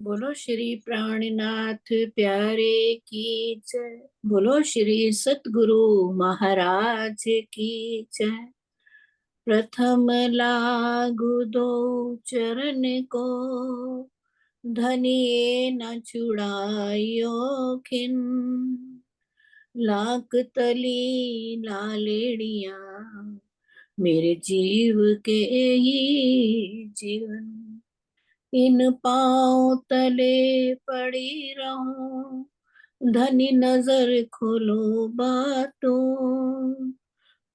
बोलो श्री प्राणनाथ प्यारे की जय। बोलो श्री सतगुरु महाराज की जय। प्रथम लागू दो चरण को, धनिये न छुड़ायो खिन। लाख तली लालेड़िया, मेरे जीव के ही जीवन। इन पाँव तले पड़ी रहूं, धनी नजर खोलो बातों।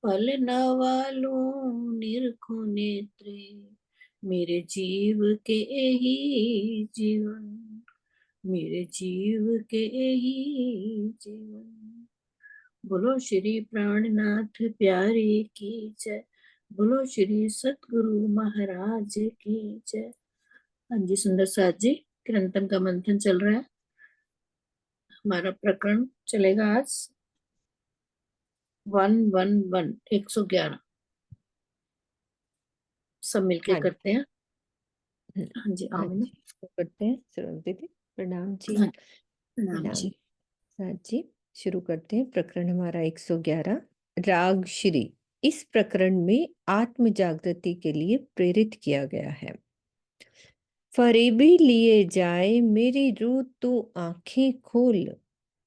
पल न वालूं निरखो नेत्रे, मेरे जीव के ही जीवन। मेरे जीव के ही जीवन। बोलो श्री प्राणनाथ प्यारे की जय। बोलो श्री सतगुरु महाराज की जय। हाँ जी सुंदर साथ जी, कीर्तन का मंथन चल रहा है। हमारा प्रकरण चलेगा आज 111 111। सब मिलके हाँ करते हैं। जी, हाँ जी हाँ आमिना। जी, तो करते हैं। सुरन दीदी प्रणाम जी। हाँ प्रणाम प्रणाम जी। साथ जी। शुरू करते हैं। प्रकरण हमारा 111, राग श्री। इस प्रकरण में आत्म जागृति के लिए प्रेरित किया गया है। फरेबी लिए जाए मेरी रूह तू आंखें खोल,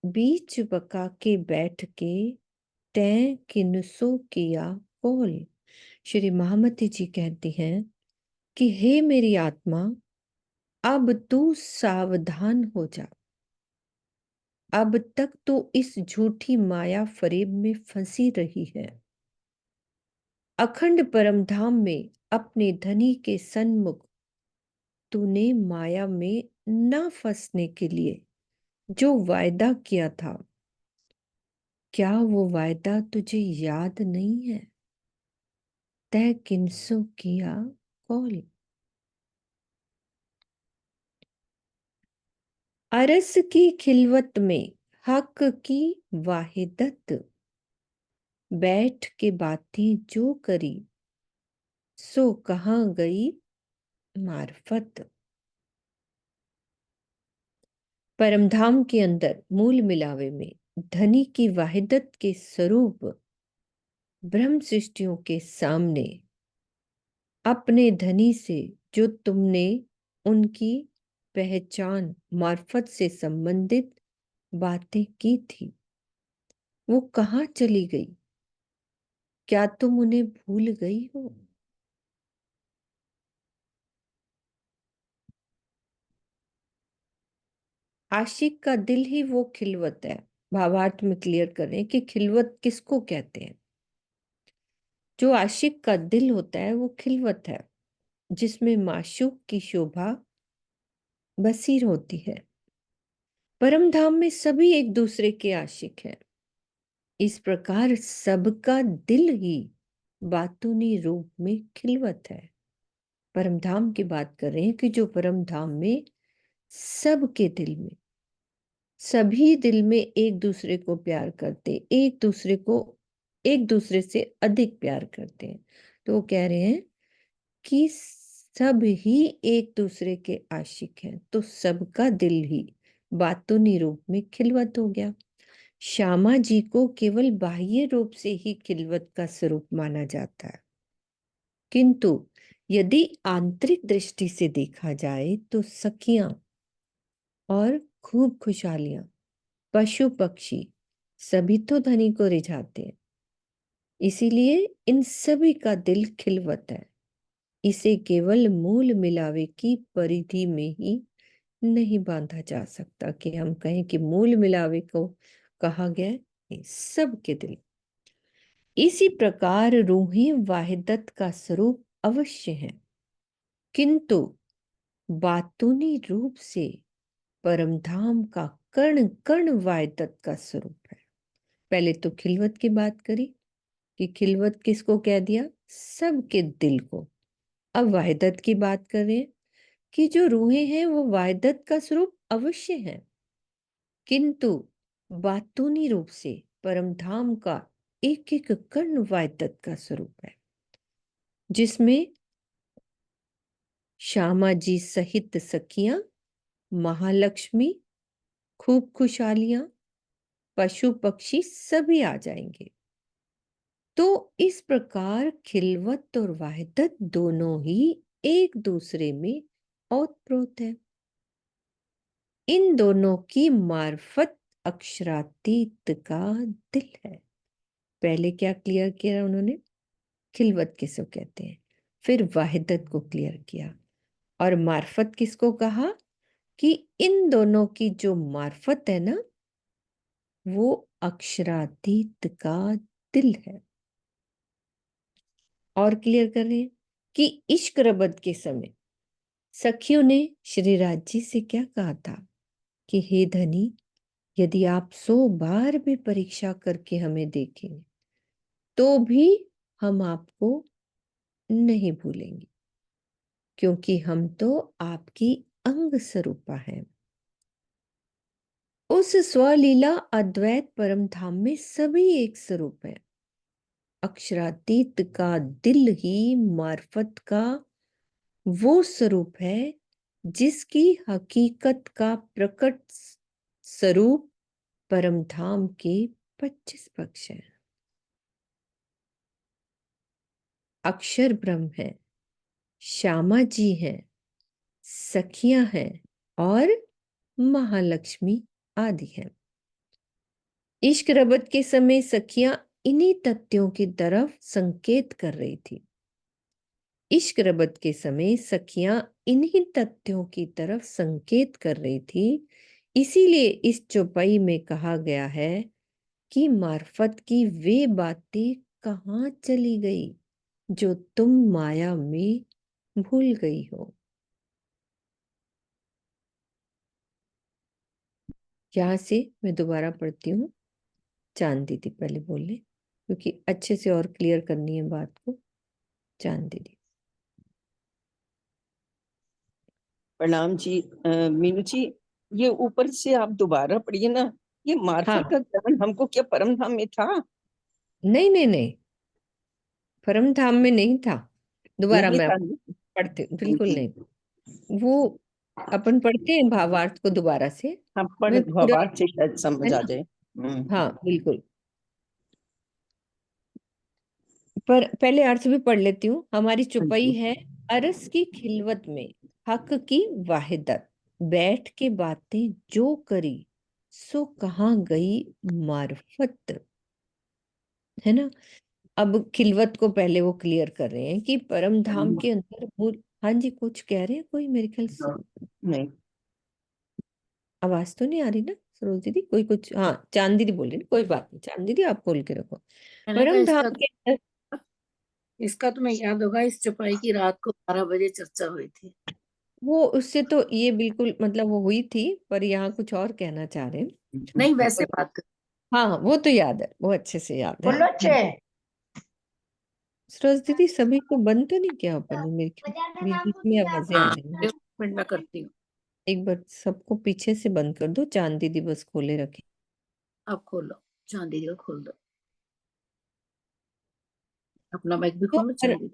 बीच बका के बैठ के तैं किनसो किया कौल। श्री महामती जी कहती हैं कि हे मेरी आत्मा, अब तू सावधान हो जा। अब तक तो इस झूठी माया फरेब में फंसी रही है। अखंड परमधाम में अपने धनी के सन्मुख तूने माया में न फंसने के लिए जो वायदा किया था, क्या वो वायदा तुझे याद नहीं है? तय किनसो किया कौल। अरस की खिलवत में हक की वाहिदत, बैठ के बातें जो करी सो कहाँ गई मार्फत। परमधाम के अंदर मूल मिलावे में धनी की वाहिदत के स्वरूप ब्रह्म सृष्टियों के सामने अपने धनी से जो तुमने उनकी पहचान मार्फत से संबंधित बातें की थी, वो कहाँ चली गई? क्या तुम उन्हें भूल गई हो? आशिक का दिल ही वो खिलवत है। भावार्थ में क्लियर करें कि खिलवत किसको कहते हैं। जो आशिक का दिल होता है वो खिलवत है, जिसमें माशूक की शोभा बसीर होती है। परम धाम में सभी एक दूसरे के आशिक हैं। इस प्रकार सबका दिल ही बातूनी रूप में खिलवत है। परम धाम की बात कर रहे हैं कि जो परम धाम में सबके दिल में, सभी दिल में एक दूसरे को प्यार करते, एक दूसरे से अधिक प्यार करते हैं। तो वो कह रहे हैं कि सब ही एक दूसरे के आशिक हैं, तो सबका दिल ही बातूनी रूप में खिलवत हो गया। श्यामा जी को केवल बाह्य रूप से ही खिलवत का स्वरूप माना जाता है, किंतु यदि आंतरिक दृष्टि से देखा जाए तो सखियां और खूब खुशहालियां, पशु पक्षी सभी तो धनी को रिझाते हैं। इसीलिए इन सभी का दिल खिलवत है। इसे केवल मूल मिलावे की परिधि में ही नहीं बांधा जा सकता कि हम कहें कि मूल मिलावे को कहा गया है। सबके दिल इसी प्रकार रूहें वाहिदत का स्वरूप अवश्य है, किंतु बातूनी रूप से परमधाम का कर्ण कर्ण वाहिदत का स्वरूप है। पहले तो खिलवत की बात करी कि खिलवत किसको कह दिया? सबके दिल को। अब वाहिदत की बात कर रहे हैं कि जो रूहें हैं वो वाहिदत का स्वरूप अवश्य है, किंतु बातूनी रूप से परमधाम का एक एक कर्ण वाहिदत का स्वरूप है, जिसमें श्यामा जी सहित सखियां महालक्ष्मी, खूब खुशहालियां, पशु पक्षी सभी आ जाएंगे। तो इस प्रकार खिलवत और वाहिदत दोनों ही एक दूसरे में ओतप्रोत है। इन दोनों की मार्फत अक्षरातीत का दिल है। पहले क्या क्लियर किया उन्होंने? खिलवत किसको कहते हैं, फिर वाहिदत को क्लियर किया, और मार्फत किसको कहा कि इन दोनों की जो मार्फत है ना, वो अक्षरातीत का दिल है। और क्लियर कर रहे हैं कि इश्क रबत के समय सखियों ने श्री राज जी से क्या कहा था कि हे धनी, यदि आप 100 बार भी परीक्षा करके हमें देखेंगे तो भी हम आपको नहीं भूलेंगे, क्योंकि हम तो आपकी अंग स्वरूपा हैं। उस स्वलीला अद्वैत परम धाम में सभी एक स्वरूप है। अक्षरातीत का दिल ही मार्फत का वो स्वरूप है जिसकी हकीकत का प्रकट स्वरूप परम धाम के 25 पक्ष है। अक्षर ब्रह्म है, श्यामा जी हैं, सखियां हैं और महालक्ष्मी आदि हैं। इश्क रबत के समय सखियां इन्हीं तथ्यों की तरफ संकेत कर रही थी। इश्क रबत के समय सखियां इन्हीं तथ्यों की तरफ संकेत कर रही थी। इसीलिए इस चौपाई में कहा गया है कि मार्फत की वे बातें कहाँ चली गई जो तुम माया में भूल गई हो। यहां से मैं दोबारा पढ़ती हूँ। चांद दीदी पहले बोले, क्योंकि अच्छे से और क्लियर करनी है बात को। चांद दीदी। प्रणाम जी। मीनू जी, ये ऊपर से आप दोबारा पढ़िए ना। ये हाँ, मार्फत का ज्ञान हमको क्या परम धाम में था? नहीं नहीं नहीं, परम धाम में नहीं था। दोबारा नहीं मैं था आपको नहीं? पढ़ती हूँ, बिल्कुल जी। नहीं। वो अपन पढ़ते हैं भावार्थ को दोबारा से। हम पढ़ मैं पूरा, भावार्थ से शायद है समझ आ ना? जाए। हाँ बिल्कुल। पर पहले अर्थ भी पढ़ लेती हूँ। हमारी हाँ चौपाई जी। है, अरस की खिलवत में हक की वाहिदत, बैठ के बातें जो करी सो कहाँ गई मार्फत, है ना? अब खिलवत को पहले वो क्लियर कर रहे हैं कि परम धाम के अंदर मूल। हाँ जी, कुछ कह रहे हैं कोई, मेरे ख्याल से नहीं। आवाज तो नहीं आ रही ना सरोज दीदी? कोई कुछ, हाँ चांद दीदी बोल रही, कोई बात नहीं, चांद दीदी आप खोल के रखो। मैंने कहा परम धाम के अंदर इसका तुम्हें याद होगा, इस चौपाई की रात को 12 बजे चर्चा हुई थी। वो उससे तो ये बिल्कुल मतलब वो हुई थी, पर यहाँ कुछ और कहना चाह रहे हैं। नहीं, वैसे बात कर। हाँ हाँ, वो तो याद है, वो अच्छे से याद है। बोलो अच्छे। सरोज दीदी सभी को बंद तो नहीं किया अपन ने? मेरे ख्याल बीच बीच में आवाजें आ हाँ, जाएंगी। 1 मिनट में करती हूँ। एक बार सबको पीछे से बंद कर दो, चांद दीदी बस खोले रखे। अब खोलो, चांदी को खोल दो। अपना माइक भी तो खोलो चांदी।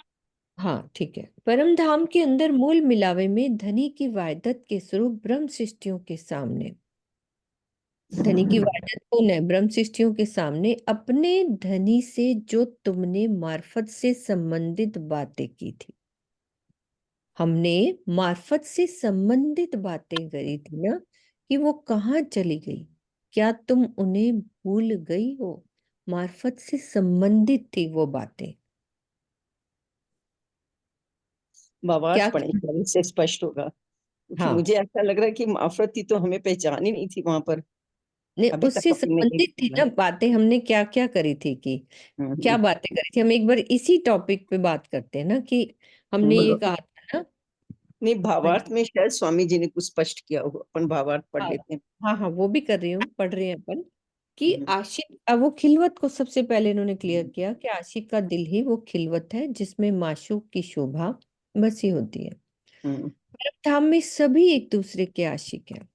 हाँ ठीक है। परम धाम के अंदर मूल मिलावे में धनी की वायदत के स्वरूप ब्रह्म सृष्टियों के सामने, धनी की वायदत कौन है? ब्रह्म सृष्टियों के सामने अपने धनी से जो तुमने मार्फत से संबंधित बातें की थी। हमने मार्फत से संबंधित बातें करी थी ना, कि वो कहाँ चली गई? क्या तुम उन्हें भूल गई हो? मार्फत से संबंधित थी वो बातें। क्या भावार्थ पढ़ेंगे, इससे स्पष्ट होगा। क्योंकि हाँ, मुझे ऐसा लग रहा है कि माफरत थी तो हमें पहचान ही नहीं थी वहां पर। ने अभी तक उससे अपने नहीं संबंधित थी ना देखा। बातें। हमने क्या क्या करी थी कि क्या बातें करी थी? हम एक बार इसी टॉपिक पे बात करते हैं ना, कि हमने ये बोलो। कहा था ना। नहीं, हाँ भावार्थ जी, में शायद स्वामी जी ने कुछ स्पष्ट किया होगा। अपन भावार्थ पढ़ हाँ लेते हैं। हाँ हाँ, वो भी कर रही हूँ, पढ़ रहे हैं अपन। कि हम्म, आशिक, अब वो खिलवत को सबसे पहले इन्होंने क्लियर किया कि आशिक का दिल ही वो खिलवत है जिसमें माशूक की शोभा बसी होती है। हम्म, परम धाम में सभी एक दूसरे के आशिक हैं।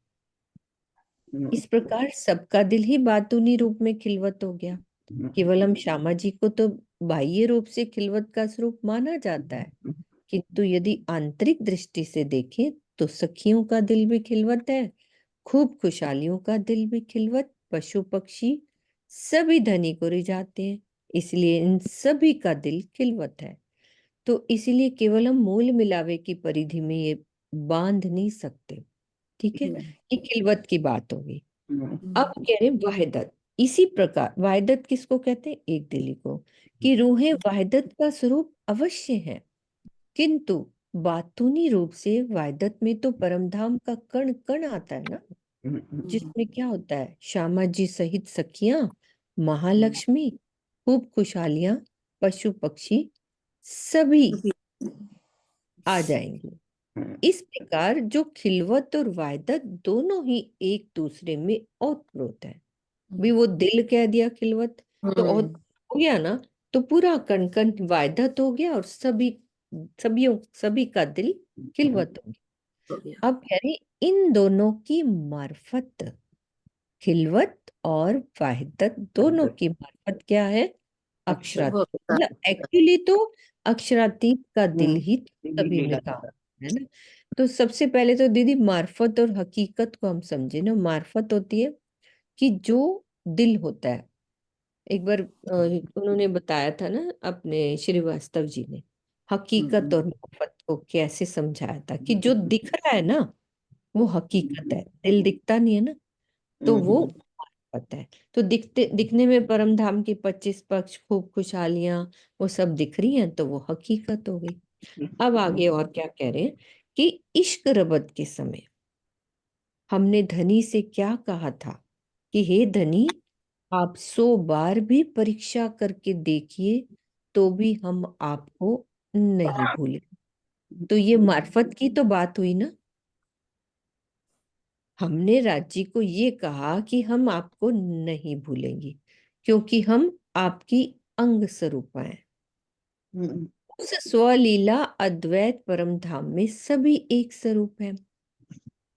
हम्म, इस प्रकार सबका दिल ही बातूनी रूप में खिलवत हो गया। केवल हम श्यामा जी को तो बाह्य रूप से खिलवत का स्वरूप माना जाता है, किंतु यदि आंतरिक दृष्टि से देखें तो सखियों का दिल भी खिलवत है, खूब खुशहालियों का दिल भी खिलवत, पशु पक्षी सभी धनी को रिझाते हैं, इसलिए इन सभी का दिल खिलवत है। तो इसीलिए केवल हम मूल मिलावे की परिधि में ये बांध नहीं सकते। ठीक है, ये खिलवत की बात होगी। अब कह रहे हैं वाहिदत। इसी प्रकार वाहिदत किसको कहते हैं? एक दिली को, कि रूहें वाहिदत का स्वरूप अवश्य है, किंतु बातूनी रूप से वाहिदत में तो परमधाम का कण कण आता है ना, जिसमें क्या होता है? श्यामा जी सहित सखियां, महालक्ष्मी, खूब खुशहालियां, पशु पक्षी सभी आ जाएंगे। इस प्रकार जो खिलवत और वाहिदत दोनों ही एक दूसरे में ओतप्रोत है। भी वो दिल कह दिया खिलवत तो ओत हो गया ना, तो पूरा कण कण वाहिदत हो गया और सभी का दिल खिलवत हो गया। हो गया। अब कह रहे इन दोनों की मार्फत, खिलवत और वाहिदत दोनों की मार्फत क्या है? अक्षरातीत। वो होता मतलब है। एक्चुअली तो अक्षरातीत का दिल ही सभी में लीला काम है ना। तो सबसे पहले तो दीदी मार्फत और हकीकत को हम समझे ना। मार्फत होती है कि जो दिल होता है, एक बार उन्होंने बताया था ना अपने श्रीवास्तव जी ने, हकीकत और मार्फत को कैसे समझाया था कि जो दिख रहा है ना वो हकीकत है, दिल दिखता नहीं है ना, तो वो मार्फत है। तो दिखने में परम धाम की 25 पक्ष, खूब खुशहालियां, वो सब दिख रही हैं, तो वो हकीकत हो गई। अब आगे और क्या कह रहे हैं कि इश्क रबत के समय हमने धनी से क्या कहा था कि हे धनी, आप 100 बार भी परीक्षा करके देखिए तो भी हम आपको नहीं भूले। तो ये मार्फत की तो बात हुई ना। हमने राज्य को ये कहा कि हम आपको नहीं भूलेंगे क्योंकि हम आपकी अंग स्वरूपा हैं। उस स्वलीला अद्वैत परम धाम में सभी एक स्वरूप है।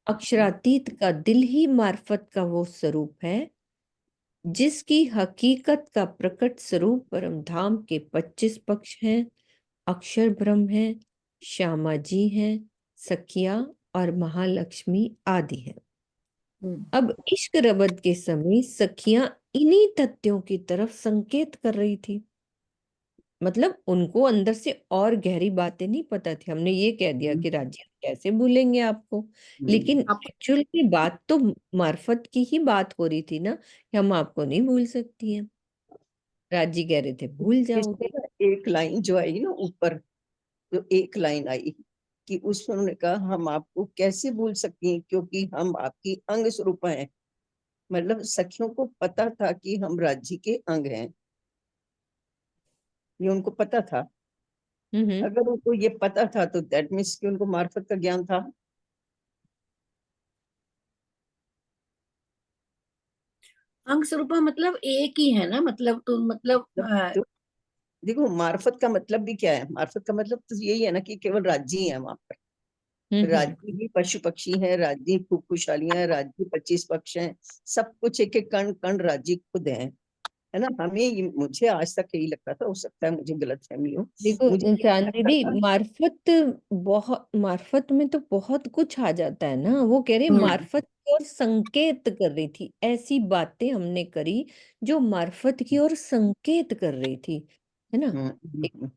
अक्षरातीत का दिल ही मार्फत का वो स्वरूप है जिसकी हकीकत का प्रकट स्वरूप परम धाम के 25 पक्ष हैं, अक्षर ब्रह्म है, श्यामा जी हैं, सखिया और महालक्ष्मी आदि हैं। अब इश्क रबत के समय सखियां इन्हीं तथ्यों की तरफ संकेत कर रही थी। मतलब उनको अंदर से और गहरी बातें नहीं पता थी। हमने ये कह दिया कि राज्य हम कैसे भूलेंगे आपको, लेकिन आप एक्चुअल में बात तो मार्फत की ही बात हो रही थी ना, कि हम आपको नहीं भूल सकती हैं। राज्य कह रहे थे भूल इसमें जाओगे। ना एक लाइन जो आई ना ऊपर, जो एक लाइन आई कि उसमें उन्होंने कहा हम आपको कैसे भूल सकते हैं क्योंकि हम आपकी अंग स्वरूप हैं। मतलब सखियों को पता था कि हम राज्य के अंग हैं, ये उनको पता था। हम्म। अगर उनको ये पता था तो दैट मीन्स कि उनको मार्फत का ज्ञान था। अंग स्वरूपा मतलब एक ही है ना, मतलब तो मतलब तो देखो मार्फत का मतलब भी क्या है? मार्फत का मतलब तो यही है ना कि केवल राज्य ही है वहां पर। हम्म। राज्य ही पशु पक्षी है, राज्य खूब खुशहालियां है, राज्य 25 पक्ष हैं, सब कुछ एक एक कण कण राज्य खुद है ना। मुझे आज तक यही लगता था, हो सकता है मुझे गलतफहमी हो, देखो मुझे यही लगता चांदनी था। मार्फत, बहुत मार्फत में तो बहुत कुछ आ जाता है ना। वो कह रहे हम्म मार्फत की ओर संकेत कर रही थी, ऐसी बातें हमने करी जो मार्फत की ओर संकेत कर रही थी, है ना। एक-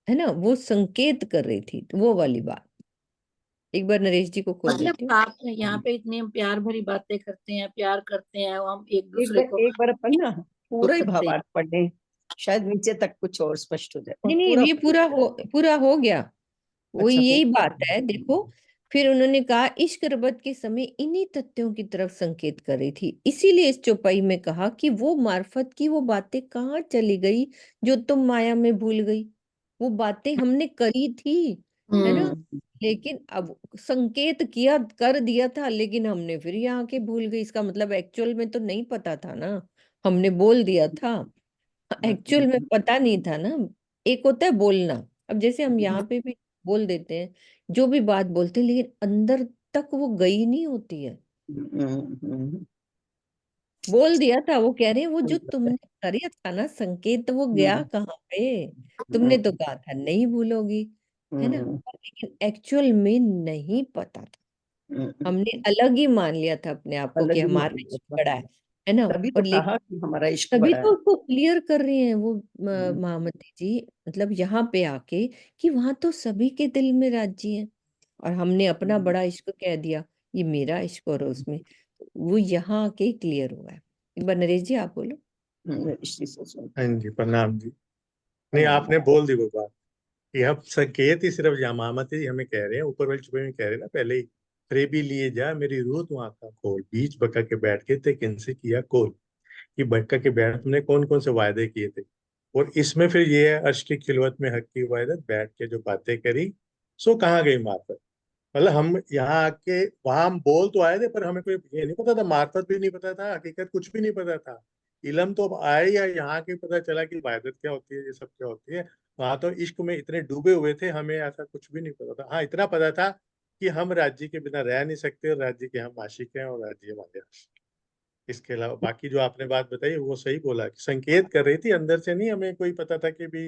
है ना, वो संकेत कर रही थी, तो वो वाली बात। एक बार नरेश जी को खोल मतलब देती हूँ। आप यहाँ पे इतने प्यार भरी बातें करते हैं, प्यार करते हैं, हम एक दूसरे को एक बार अपन ना बोल पूरा ही सकते हैं। भावार्थ पढ़ लें, शायद नीचे तक कुछ और स्पष्ट हो जाए, और नहीं नहीं, पूरा ये पूरा हो गया। वो अच्छा हो। यही बात है, देखो। फिर उन्होंने कहा इश्क रबत के समय इन्हीं तथ्यों की तरफ संकेत कर रही थी, इसीलिए इस चौपाई में कहा कि वो मार्फत की वो बातें कहाँ चली गई जो तुम माया में भूल गई। वो बातें हमने करी थी, है ना, हम्म लेकिन अब संकेत किया कर दिया था, लेकिन हमने फिर यहाँ के भूल गई। इसका मतलब एक्चुअल में तो नहीं पता था ना, हमने बोल दिया था, एक्चुअल में पता नहीं था ना। एक होता है बोलना, अब जैसे हम यहाँ पे भी बोल देते हैं जो भी बात बोलते हैं, लेकिन अंदर तक वो गई नहीं होती है। बोल दिया था, वो कह रहे हैं वो जो तुमने करा था ना संकेत, वो गया कहाँ पे? तुमने तो कहा था नहीं भूलोगी, है ना, हम्म, लेकिन एक्चुअल में नहीं पता था। हम्म, हमने अलग ही मान लिया था अपने आप को कि अलग ही हमारा मान लिया इश्क था। बड़ा है ना। तभी तो और कहा लेकिन कि हमारा इश्क तभी बड़ा है। तो उसको क्लियर कर रही हैं वो हम्म, महामती जी, मतलब यहाँ पे आके, कि वहां तो सभी के दिल में राजी है, और हमने अपना हम्म, बड़ा इश्क कह दिया, ये मेरा इश्क, और उसमें वो यहाँ आके क्लियर हुआ है। एक बार नरेश जी आप बोलो। इसी से सुन। हाँ जी, प्रणाम जी। नहीं, प्रणाम। आपने बोल दी वो बात कि हम संकेत ही सिर्फ यमामत ही हमें कह रहे हैं, ऊपर वाले छुपे में कह रहे हैं ना पहले ही। फरेबी लिए जा मेरी रूह तू आंखा खोल, बीच बका के बैठ के ते किनसे किया कोल। कि बका के बैठ तुमने कौन कौन से वायदे किए थे। और इसमें फिर ये है, अर्श की खिलवत में हक की वायदत, बैठ के जो बातें करी सो कहाँ गई मार्फत। मतलब हम यहाँ आके वहां हम बोल तो आए थे, पर हमें कोई ये नहीं पता था, मार्फत भी नहीं पता था, हकीकत कुछ भी नहीं पता था। इलम तो अब आए या यहाँ के पता चला कि इबादत क्या होती है, ये सब क्या होती है। वहां तो इश्क में इतने डूबे हुए थे, हमें ऐसा कुछ भी नहीं पता था। हाँ, इतना पता था कि हम राज्य के बिना रह नहीं सकते, और राज्य के हम आशिक हैं, और राज्य हमारे आशिक। इसके अलावा बाकी जो आपने बात बताई वो सही बोला, कि संकेत कर रही थी अंदर से, नहीं हमें कोई पता था कि भी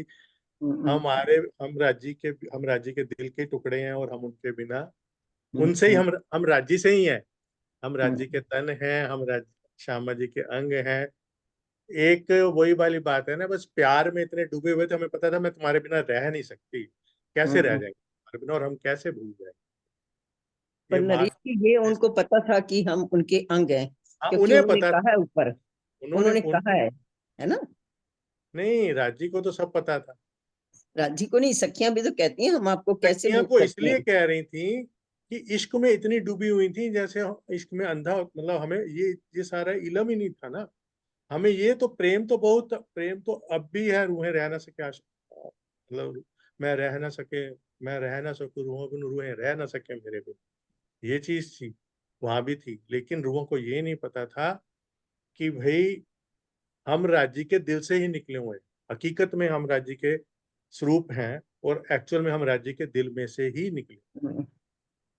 हम्म, हमारे हम राज्य के दिल के टुकड़े हैं, और हम उनके बिना, हम्म, उनसे ही हम राज्य से ही हैं। हम राज्य हम्म, के तन हैं, हम राज्य श्यामा जी के अंग हैं। एक वही वाली बात है ना, बस प्यार में इतने डूबे हुए थे, हमें पता था मैं तुम्हारे बिना रह नहीं सकती। कैसे रह हम्म। जाएंगे तुम्हारे बिना, और हम कैसे भूल जाएंगे पर ये नरेश मार्फ। जी, ये उनको पता था कि हम उनके अंग हैं, हाँ, क्योंकि उन्हें उन्होंने पता था। कहा है ऊपर। उन्होंने उन्होंने उनको कहा है ना। नहीं, राजी को तो सब पता था। राजी को नहीं, सखियां भी तो कहती हैं हम आपको कैसे सखियां भूल को सकते इसलिए हैं। कह रही थी कि इश्क में इतनी डूबी हुई थी, जैसे इश्क में अंधा, मतलब हमें ये सारा इलम ही नहीं था ना। हमें ये तो प्रेम तो अब भी है, रूहें रह ना सके मतलब मैं रह ना सके मैं रह ना सकूं, रूहों बिन रूहें रह ना सके मेरे बिन, ये चीज थी। वहां भी थी, लेकिन रूहों को ये नहीं पता था कि भाई हम राज्य के दिल से ही निकले हुए हैं। हकीकत में हम राज्य के स्वरूप हैं, और एक्चुअल में हम राज्य के दिल में से ही निकले। हम्म।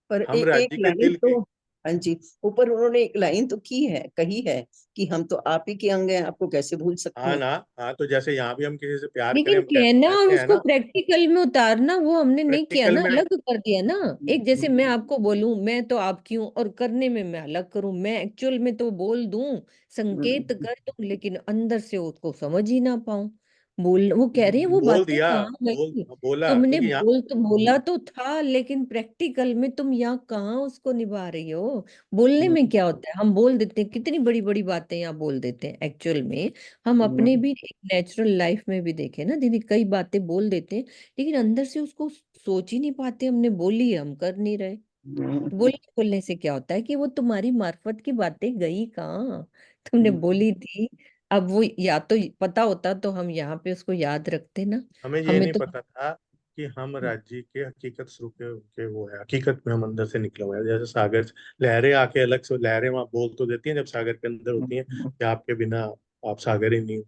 पर हम एक राज्य के लाइन दिल के। तो, हाँ जी, ऊपर उन्होंने एक लाइन तो कही है कि हम तो आप ही के अंग हैं, आपको कैसे भूल सकती हाँ हैं। ना। हाँ, तो जैसे यहाँ भी हम किसी से प्यार करें, लेकिन हम कहना और कहते हैं उसको ना। प्रैक्टिकल में उतारना वो हमने नहीं किया प्रैक्टिकल ना, में। अलग कर दिया ना। एक जैसे मैं आपको बोलूं मैं तो आपकी हूं, और करने में मैं अलग करूं, मैं एक्चुअल में तो बोल दूं, संकेत कर दूं, लेकिन अंदर से उसको समझ ही ना पाऊं। बोल, वो कह रही है वो बोल बातें दिया। कहाँ गई। बोला तुमने क्योंकि यहाँ। बोल तो बोला तो था, लेकिन प्रैक्टिकल में तुम यहाँ कहाँ उसको निभा रही हो। बोलने में क्या होता है, हम बोल देते हैं, कितनी बड़ी बड़ी बातें यहाँ बोल देते हैं एक्चुअल में। हम अपने भी एक नेचुरल लाइफ में भी देखें ना दीदी, कई बातें बोल देते हैं, लेकिन अंदर से उसको सोच ही नहीं पाते, हमने बोली है, हम कर नहीं रहे। बोलने से क्या होता है कि वो तुम्हारी मार्फत की बातें गई कहाँ, तुमने बोली थी। अब वो या तो पता होता तो हम यहाँ पे उसको याद रखते ना। हमें ये हमें नहीं तो पता था कि हम राज्य के हकीकत स्वरूप के वो है, हकीकत में हम अंदर से निकले हुए हैं। जैसे सागर से लहरें आके अलग से, लहरें वहां बोल तो देती हैं जब सागर के अंदर होती हैं कि आपके बिना आप सागर ही नहीं हो।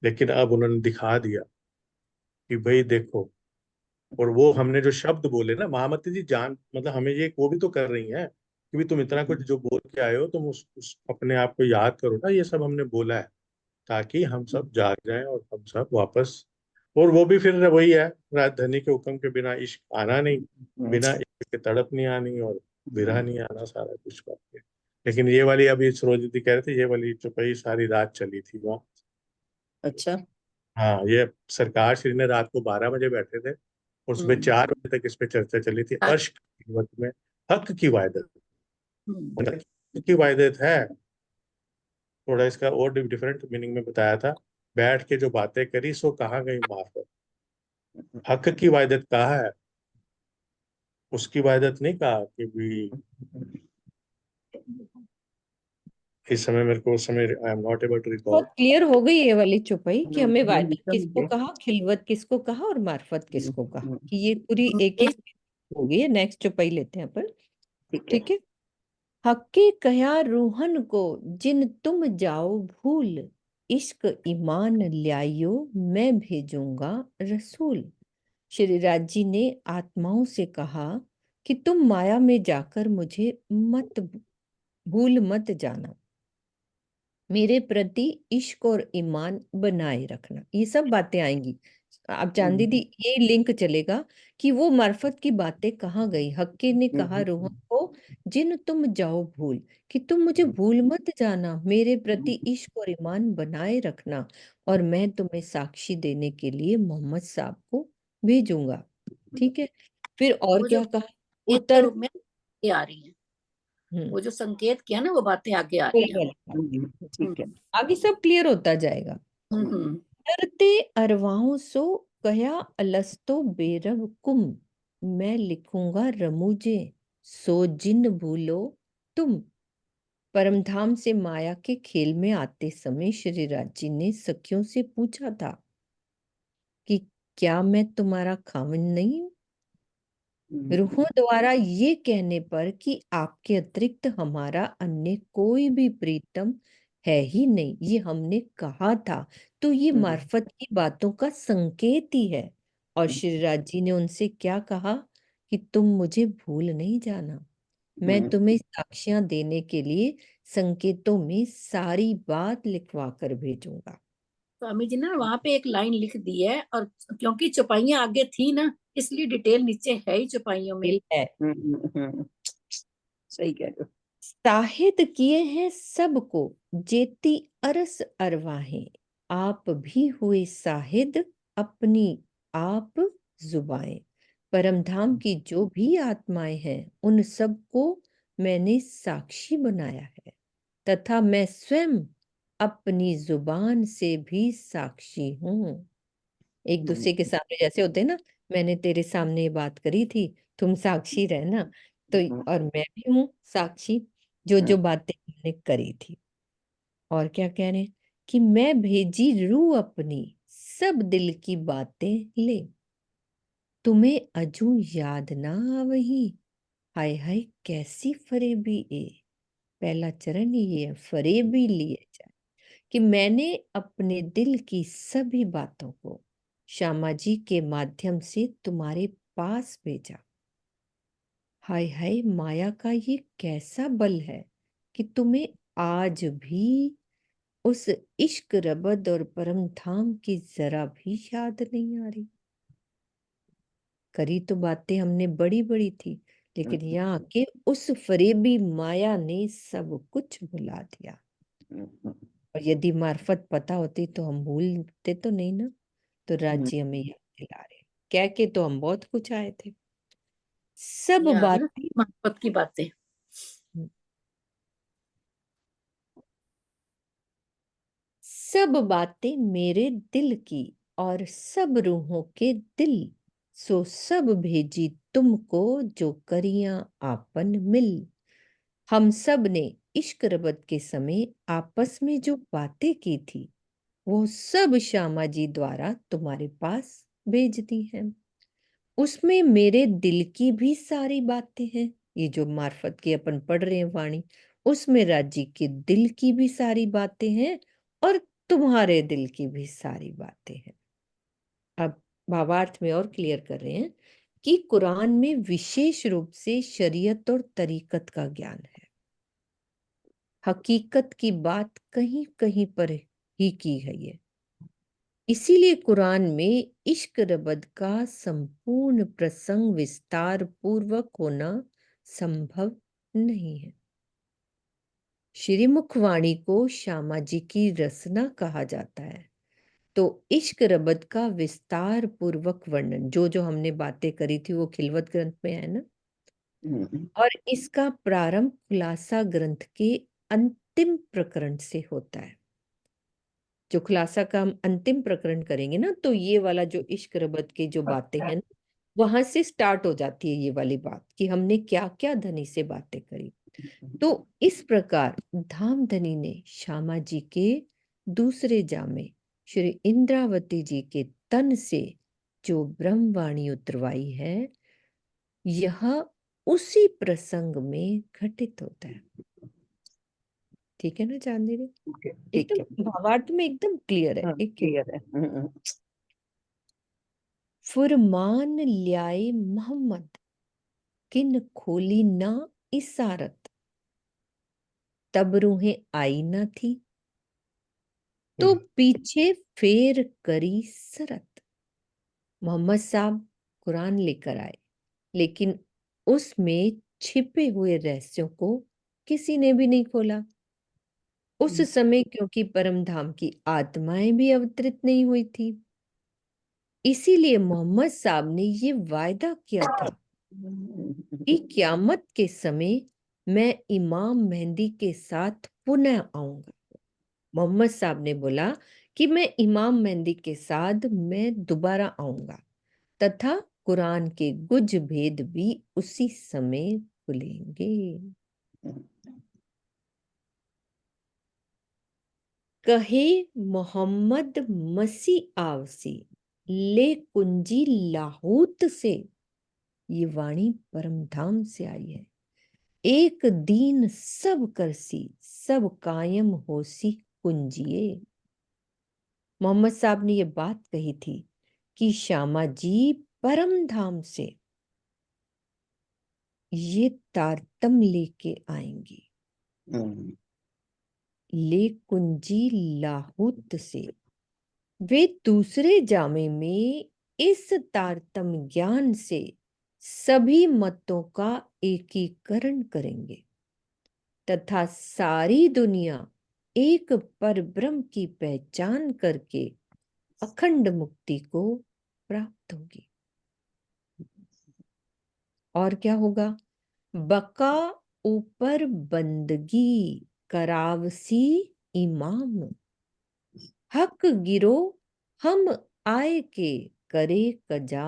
लेकिन अब उन्होंने दिखा दिया कि भाई देखो। और वो हमने जो शब्द बोले ना, महामती जी जान, मतलब हमें ये वो भी तो कर रही हैं कि भी तुम इतना कुछ जो बोल के आए हो, तुम उस अपने आप को याद करो ना, ये सब हमने बोला है ताकि हम सब जाग जाएं, और हम सब वापस। और वो भी फिर वही है, राजधानी के हुक्म के बिना इश्क आना नहीं, बिना इश्क के तड़प नहीं आनी, और बिरह नहीं आना, सारा कुछ बात है। लेकिन ये वाली अभी सरोजती कह रहे थे, ये वाली चुपई सारी रात चली थी वहाँ। अच्छा। हाँ, ये सरकार श्री ने रात को 12 बजे बैठे थे, और सुबह हम्म, 4 बजे तक इस पे चर्चा चली थी। अर्श की कीमत में हक की वायदत। हम्म, हक की वायदत है, थोड़ा इसका और डिफरेंट मीनिंग में बताया था। बैठ के जो बातें करी सो कहाँ गई मार्फत। हक की वायदत कहा है, उसकी वायदत नहीं कहा कि भी। इस समय मेरे को उस समय I am not able to recall. बहुत क्लियर हो गई ये वाली चुपई कि हमें वायदत समझ किसको गए। कहा, खिलवत किसको कहा, और मार्फत किसको कहा, हम्म, कि ये पूरी एक एक हो गई है। नेक्स्ट चुपई लेते हैं अपन। ठीक है। ठीक है। हक्के कया रूहन को जिन तुम जाओ भूल, इश्क ईमान ल्यायो मैं भेजूंगा रसूल। श्री राज जी ने आत्माओं से कहा कि तुम माया में जाकर मुझे मत भूल मत जाना, मेरे प्रति इश्क और ईमान बनाए रखना। ये सब बातें आएंगी आप जान दीदी ये लिंक चलेगा कि वो मार्फत की बातें कहाँ गई। हक्के ने कहा रूहों को जिन तुम जाओ भूल, कि तुम मुझे भूल मत जाना, मेरे प्रति इश्क और ईमान बनाए रखना, और मैं तुम्हें साक्षी देने के लिए मोहम्मद साहब को भेजूंगा। ठीक है, फिर और वो क्या जो कहा? ये उत्तर तो मैं आगे आ रही है, हम्म वो जो संकेत किया ना वो बातें आगे आ रही वही हैं। वाली बात। ठीक है। आगे सब क्लियर होता जाएगा। हम्म। डरते अरवाहों सो कया अलस्तो बेरब कुम, मैं लिखूंगा रमूजे सो जिन भूलो तुम। परमधाम से माया के खेल में आते समय श्री राज जी ने सखियों से पूछा था कि क्या मैं तुम्हारा खाविंद नहीं हूं? रूहों द्वारा ये कहने पर कि आपके अतिरिक्त हमारा अन्य कोई भी प्रीतम है ही नहीं, ये हमने कहा था, तो ये मार्फत की बातों का संकेत ही है। और श्री राज जी ने उनसे क्या कहा कि तुम मुझे भूल नहीं जाना, मैं तुम्हें साक्ष्यां देने के लिए संकेतों में सारी बात लिखवा कर भेजूंगा। स्वामी जी ने वहां पे एक लाइन लिख दी है, और क्योंकि चौपाइयां आगे थी ना, इसलिए डिटेल नीचे है ही चौपाइयों में। दिल है सही कह रहे हो। साहिद किए हैं सबको जेती अरस अरवाहें, आप भी हुए साहिद अपनी आप जुबाएं। परमधाम की जो भी आत्माएं हैं उन सबको मैंने साक्षी बनाया है, तथा मैं स्वयं अपनी जुबान से भी साक्षी हूँ। एक दूसरे के सामने जैसे होते हैं ना, मैंने तेरे सामने ये बात करी थी, तुम साक्षी रहना, तो और मैं भी हूँ साक्षी जो जो बातें हमने करी थी। और क्या कह रहे हैं कि मैं भेजी रूह अपनी सब दिल की बातें ले, तुम्हें अजू याद ना आवही, हाय हाय कैसी फरेबी ए। पहला चरण ही ये है, फरेबी लिए जाए, कि मैंने अपने दिल की सभी बातों को श्यामा जी के माध्यम से तुम्हारे पास भेजा। हाय हाय माया का ये कैसा बल है कि तुम्हें आज भी उस इश्क रबद और परम धाम की जरा भी याद नहीं आ रही। करी तो बातें हमने बड़ी बड़ी थी, लेकिन यहाँ के उस फरेबी माया ने सब कुछ भुला दिया। और यदि मार्फत पता होती तो हम भूलते तो नहीं ना। तो राज्य हमें याद दिला रहे, कह के तो हम बहुत कुछ आए थे। सब ये आ गई ना बातें मोहब्बत की बातें। सब बातें मेरे दिल की और सब रूहों के दिल, सो सब भेजी तुमको जो करिया आपन मिल। हम सब ने इश्क रबत के समय आपस में जो बातें की थी वो सब श्यामा जी द्वारा तुम्हारे पास भेज दी हैं। उसमें मेरे दिल की भी सारी बातें हैं, ये जो मार्फत की अपन पढ़ रहे हैं वाणी, उसमें राजी के दिल की भी सारी बातें हैं और तुम्हारे दिल की भी सारी बातें हैं। अब भावार्थ में और क्लियर कर रहे हैं कि कुरान में विशेष रूप से शरीयत और तरीकत का ज्ञान है। हकीकत की बात कहीं कहीं पर ही की है ये, इसीलिए कुरान में इश्क रबद का संपूर्ण प्रसंग विस्तार पूर्वक होना संभव नहीं है। श्री मुखवाणी को श्यामा जी की रसना कहा जाता है। तो इश्क रबद का विस्तार पूर्वक वर्णन जो जो हमने बातें करी थी वो खिलवत ग्रंथ में है ना, और इसका प्रारंभ खुलासा ग्रंथ के अंतिम प्रकरण से होता है। जो खुलासा का हम अंतिम प्रकरण करेंगे ना, तो ये वाला जो इश्क रबत की जो बातें हैं वहां से स्टार्ट हो जाती है ये वाली बात कि हमने क्या क्या धनी से बातें करी। तो इस प्रकार धामधनी ने श्यामा जी के दूसरे जामे श्री इंद्रावती जी के तन से जो ब्रह्मवाणी उतरवाई है, यह उसी प्रसंग में घटित होता है। ठीक है ना चांदी जी? ठीक है। एकदम भावार्थ में एकदम क्लियर है। एक क्लियर है। फुरमान ल्याए मोहम्मद किन खोली ना इसारत, तब रूहें आई ना थी तो पीछे फेर करी सरत। मोहम्मद साहब कुरान लेकर आए, लेकिन उसमें छिपे हुए रहस्यों को किसी ने भी नहीं खोला। उस समय क्योंकि परमधाम की आत्माएं भी अवतरित नहीं हुई थी, इसीलिए मोहम्मद साहब ने ये वायदा किया था कि क़यामत के समय मैं इमाम मेहंदी के साथ पुनः आऊंगा। मोहम्मद साहब ने बोला कि मैं इमाम मेहंदी के साथ मैं दोबारा आऊंगा तथा कुरान के गुज भेद भी उसी समय खुलेंगे। कहे मोहम्मद मसीह आवसी ले कुंजी लाहौत से, ये वाणी परमधाम से आई है। एक दीन सब करसी सब कायम होसी कुंजिए। मोहम्मद साहब ने ये बात कही थी कि श्यामा जी परमधाम से ये तारतम लेके आएंगी, ले कुंजी लाहौत से। वे दूसरे जामे में इस तारतम ज्ञान से सभी मतों का एकीकरण करेंगे तथा सारी दुनिया एक परब्रह्म की पहचान करके अखंड मुक्ति को प्राप्त होगी। और क्या होगा? बका ऊपर बंदगी करावसी इमाम, हक गिरो हम आए के करे कजा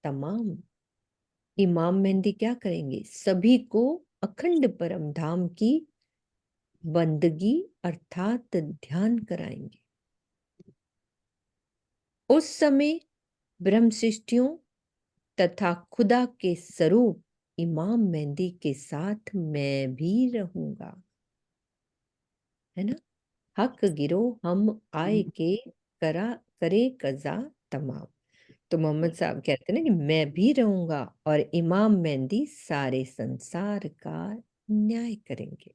तमाम। इमाम मेहंदी क्या करेंगे? सभी को अखंड परम धाम की बंदगी अर्थात ध्यान कराएंगे। उस समय ब्रह्म सृष्टियों तथा खुदा के स्वरूप इमाम मेहंदी के साथ मैं भी रहूंगा, है ना। हक गिरो हम आए के करे कजा तमाम। तो मोहम्मद साहब कहते हैं ना कि मैं भी रहूंगा और इमाम मेहंदी सारे संसार का न्याय करेंगे।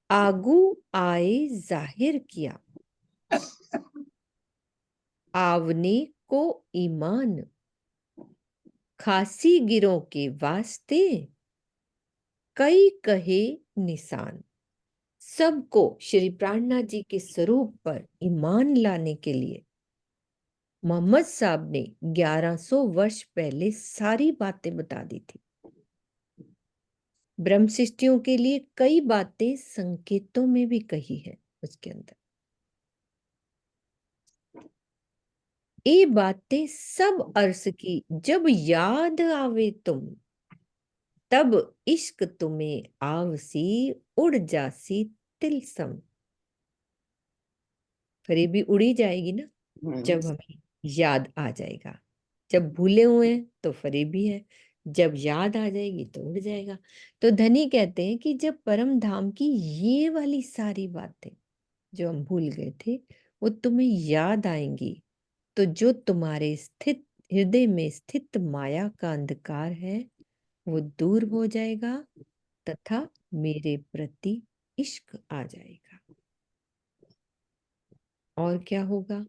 आगू आए जाहिर किया आवने को ईमान, खासी गिरों के वास्ते कई कहे निशान। सबको श्री प्राणनाथ जी के स्वरूप पर ईमान लाने के लिए मोहम्मद साहब ने 1100 वर्ष पहले सारी बातें बता दी थी। ब्रह्म सृष्टियों के लिए कई बातें संकेतों में भी कही है उसके अंदर। ये बातें सब अर्ज की जब याद आवे तुम, तब इश्क तुम्हें आवसी उड़ जासी तिलसम। फरेबी उड़ी जाएगी ना जब हमें याद आ जाएगा। जब भूले हुए हैं तो फरेबी है, जब याद आ जाएगी तो उड़ जाएगा। तो धनी कहते हैं कि जब परम धाम की ये वाली सारी बातें जो हम भूल गए थे वो तुम्हें याद आएंगी, तो जो तुम्हारे स्थित हृदय में स्थित माया का अंधकार है वो दूर हो जाएगा तथा मेरे प्रति इश्क आ जाएगा। और क्या होगा?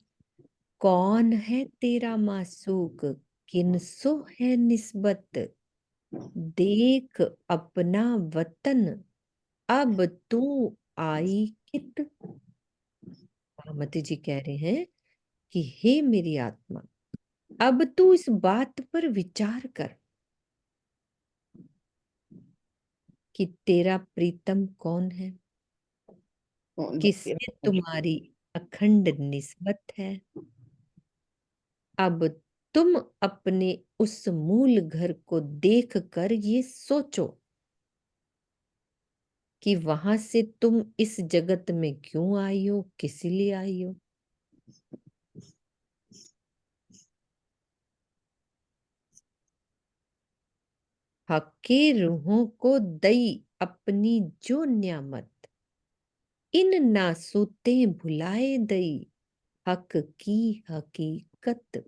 कौन है तेरा मासूक किनसो है निस्बत, देख अपना वतन अब तू आई कित। महामती जी कह रहे हैं कि हे मेरी आत्मा, अब तू इस बात पर विचार कर कि तेरा प्रीतम कौन है, किससे तुम्हारी अखंड निस्बत है। अब तुम अपने उस मूल घर को देखकर ये सोचो कि वहां से तुम इस जगत में क्यों आई हो, किस लिए आई हो। हके रूहों को दई अपनी जो न्यामत, इन नासूते भुलाए दई हक की हकीकत।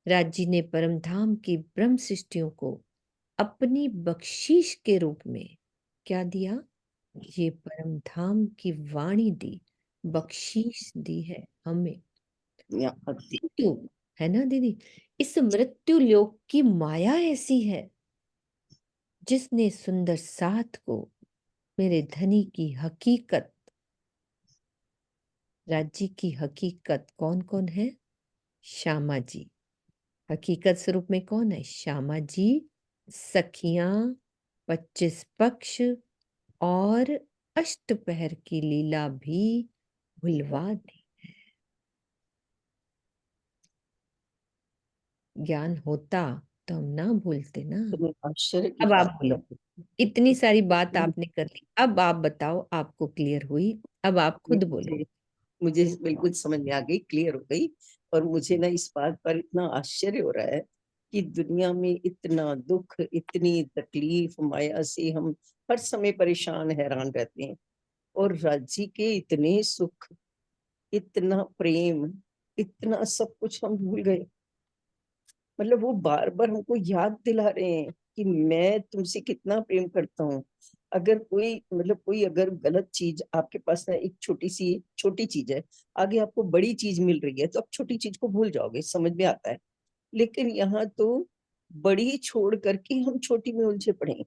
राजी ने परमधाम की ब्रह्म सृष्टियों को अपनी बख्शीश के रूप में क्या दिया? ये परमधाम की वाणी दी बख्शीश दी है हमें। यहाँ दी। मृत्यु है ना दीदी, इस मृत्यु लोक की माया ऐसी है, जिसने सुंदर साथ को मेरे धनी की हकीकत, राज्य की हकीकत कौन कौन है? श्यामा जी। हकीकत स्वरूप में कौन है? श्यामा जी, सखियां, 25 पक्ष और अष्टपहर की लीला भी भुलवा दी। ज्ञान होता तो हम ना भूलते ना। तो आश्चर्य की अब आप बात बोलो, है। इतनी सारी बात आपने कर ली, अब आप बताओ, आपको क्लियर हुई? अब आप खुद बोलो। मुझे मुझे बिल्कुल समझ में आ गई, क्लियर हो गई। और मुझे ना इस बात पर इतना आश्चर्य हो रहा है कि दुनिया में इतना दुख, इतनी तकलीफ, माया से हम हर समय परेशान हैरान रहते हैं, और राज्य के इतने सुख, इतना प्रेम, इतना सब कुछ हम भूल गए। मतलब वो बार बार हमको याद दिला रहे हैं कि मैं तुमसे कितना प्रेम करता हूँ। अगर कोई मतलब कोई अगर गलत चीज आपके पास है, एक छोटी चीज है, आगे आपको बड़ी चीज मिल रही है, तो आप छोटी चीज को भूल जाओगे, समझ में आता है। लेकिन यहाँ तो बड़ी छोड़ करके हम छोटी में उलझे पड़े हैं।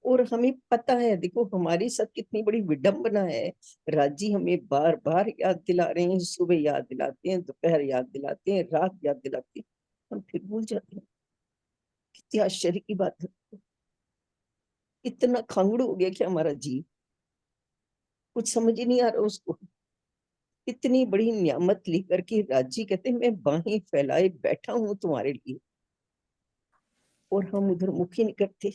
और हमें पता है, देखो हमारे साथ कितनी बड़ी विडंबना है। राजी हमें बार बार याद दिला रहे हैं, सुबह याद दिलाते हैं, दोपहर याद दिलाते हैं, रात याद दिलाते हैं, हम फिर भूल जाते हैं। कितनी आश्चर्य की बात है। इतना खांगड़ू हो गया कि हमारा जीव कुछ समझ ही नहीं आ रहा उसको। इतनी बड़ी नियामत लेकर के राजी कहते हैं मैं बाहें फैलाए बैठा हूं तुम्हारे लिए, और हम उधर मुख ही नहीं करते।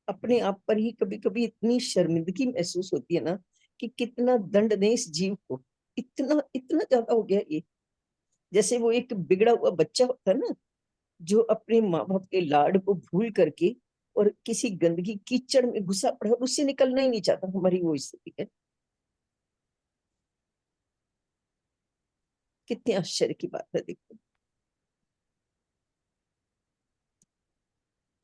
अपने आप पर ही कभी कभी इतनी शर्मिंदगी महसूस होती है ना, कि कितना दंड दें इस जीव को। इतना इतना ज्यादा हो गया ये। जैसे वो एक बिगड़ा हुआ बच्चा होता है ना, जो अपने माँ बाप के लाड को भूल करके और किसी गंदगी कीचड़ में घुसा पड़ा है, उससे निकलना ही नहीं चाहता, हमारी वो स्थिति है। कितने आश्चर्य की बात है, देखो।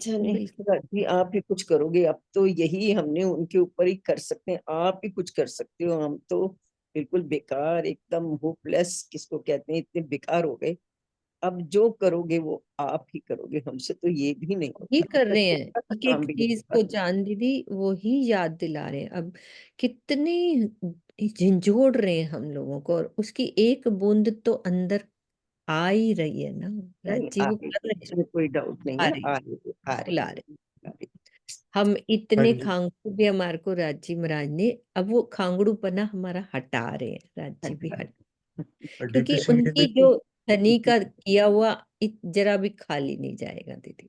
जाने बिल्कुल। राजी आप ही कुछ करोगे, अब तो यही हमने उनके ऊपर ही कर सकते हैं, आप ही कुछ कर सकते हो। हम तो बिल्कुल बेकार, एकदम होपलेस किसको कहते हैं, इतने बेकार हो गए। अब जो करोगे वो आप ही करोगे, हमसे तो ये भी नहीं ये होगा। कर रहे हैं, छोटा सा एक काम एक भी नहीं चीज होगा। को जान दीदी, वो ही याद दिला रहे हैं। अब कितने झंझोड़ रहे हैं हम लोगों को, और उसकी एक बूंद तो अंदर आ ही रही है ना। नहीं राजी आ वो रही, कर रहे हैं, इसमें कोई डाउट नहीं आ है, रही आ है, रही है, आ बुला रही रहे हैं। है, आ रही हम हाँ इतने जी। खांगड़ू भी हमारे को राजी महाराज ने, अब वो खांगड़ू पना हमारा हटा रहे हैं, राजी भी है। हट, और क्योंकि डीपी सिंह जी उनकी देखिए, जो धनी का किया हुआ जरा भी खाली नहीं जाएगा दीदी।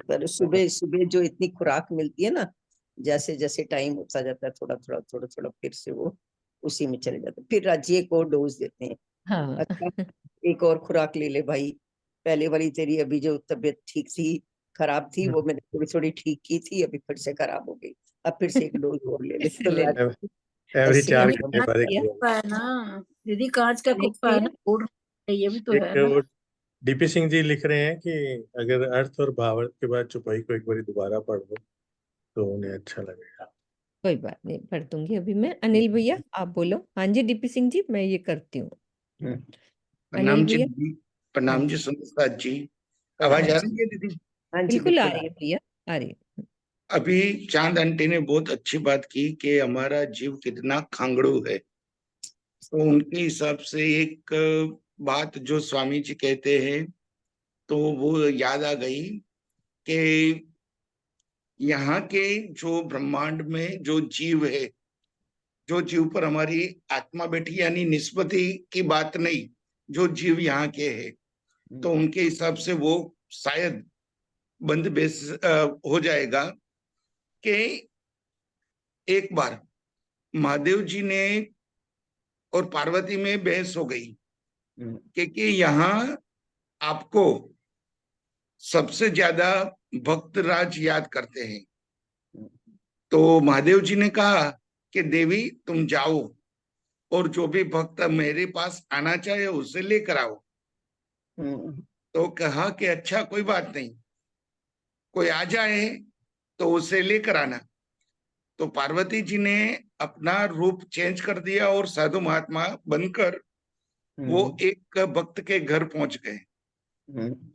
पर सुबह सुबह जो इतनी खुराक मिलती है ना, जैसे जैसे टाइम होता जाता है, थोड़ा थोड़ा फिर से वो उसी में चले जाते हैं। फिर राज्य एक और डोज देते हैं। हाँ। अच्छा, एक और खुराक ले ले भाई, पहले वाली तेरी अभी जो तबीयत ठीक थी, खराब थी, वो मैंने थोड़ी थोड़ी ठीक की थी, अभी फिर से खराब हो गई, अब फिर से एक डोज और ले ले। इससे तो ले लो। एवरी ऐसे चार ही अरे हम घंटे कांच बाद का एक भैया, हुआ। कुप्पा है ना दीदी, कांच का अनिल कुप्पा है ना, भैया, फोड़ ये भी तो एक है ना। वो डीपी सिंह जी लिख रहे हैं कि अगर अर्थ और भावार्थ के बाद चौपाई को एक बार दोबारा पढ़ लो तो उन्हें अच्छा लगेगा। कोई बात नहीं, पढ़ दूंगी अभी मैं। अनिल भैया आप बोलो। हाँ जी डीपी सिंह जी, मैं ये करती हूँ। अनिल प्रणाम जी भैया। दीदी। हाँ प्रणाम जी जी, सुनीता जी। आवाज प्रणाम आ जी। रही है दीदी? हाँ जी बिल्कुल आ बिल्कुल रही है भैया, आ रही है। अभी चांद आंटी ने बहुत अच्छी बात की कि हमारा जीव कितना खांगड़ू है। तो उनके हिसाब से एक बात जो स्वामी जी कहते हैं, तो वो याद आ गई कि यहाँ के जो ब्रह्मांड में जो जीव है, जो जीव पर हमारी आत्मा बैठी, यानी निस्पति की बात नहीं, जो जीव यहाँ के है, तो उनके हिसाब से वो शायद बंद बेस हो जाएगा कि एक बार महादेव जी ने और पार्वती में बहस हो गई कि यहाँ आपको सबसे ज्यादा भक्त राज याद करते हैं। तो महादेव जी ने कहा कि देवी तुम जाओ और जो भी भक्त मेरे पास आना चाहे उसे लेकर आओ। तो कहा कि अच्छा कोई बात नहीं, कोई आ जाए तो उसे लेकर आना। तो पार्वती जी ने अपना रूप चेंज कर दिया और साधु महात्मा बनकर वो एक भक्त के घर पहुंच गए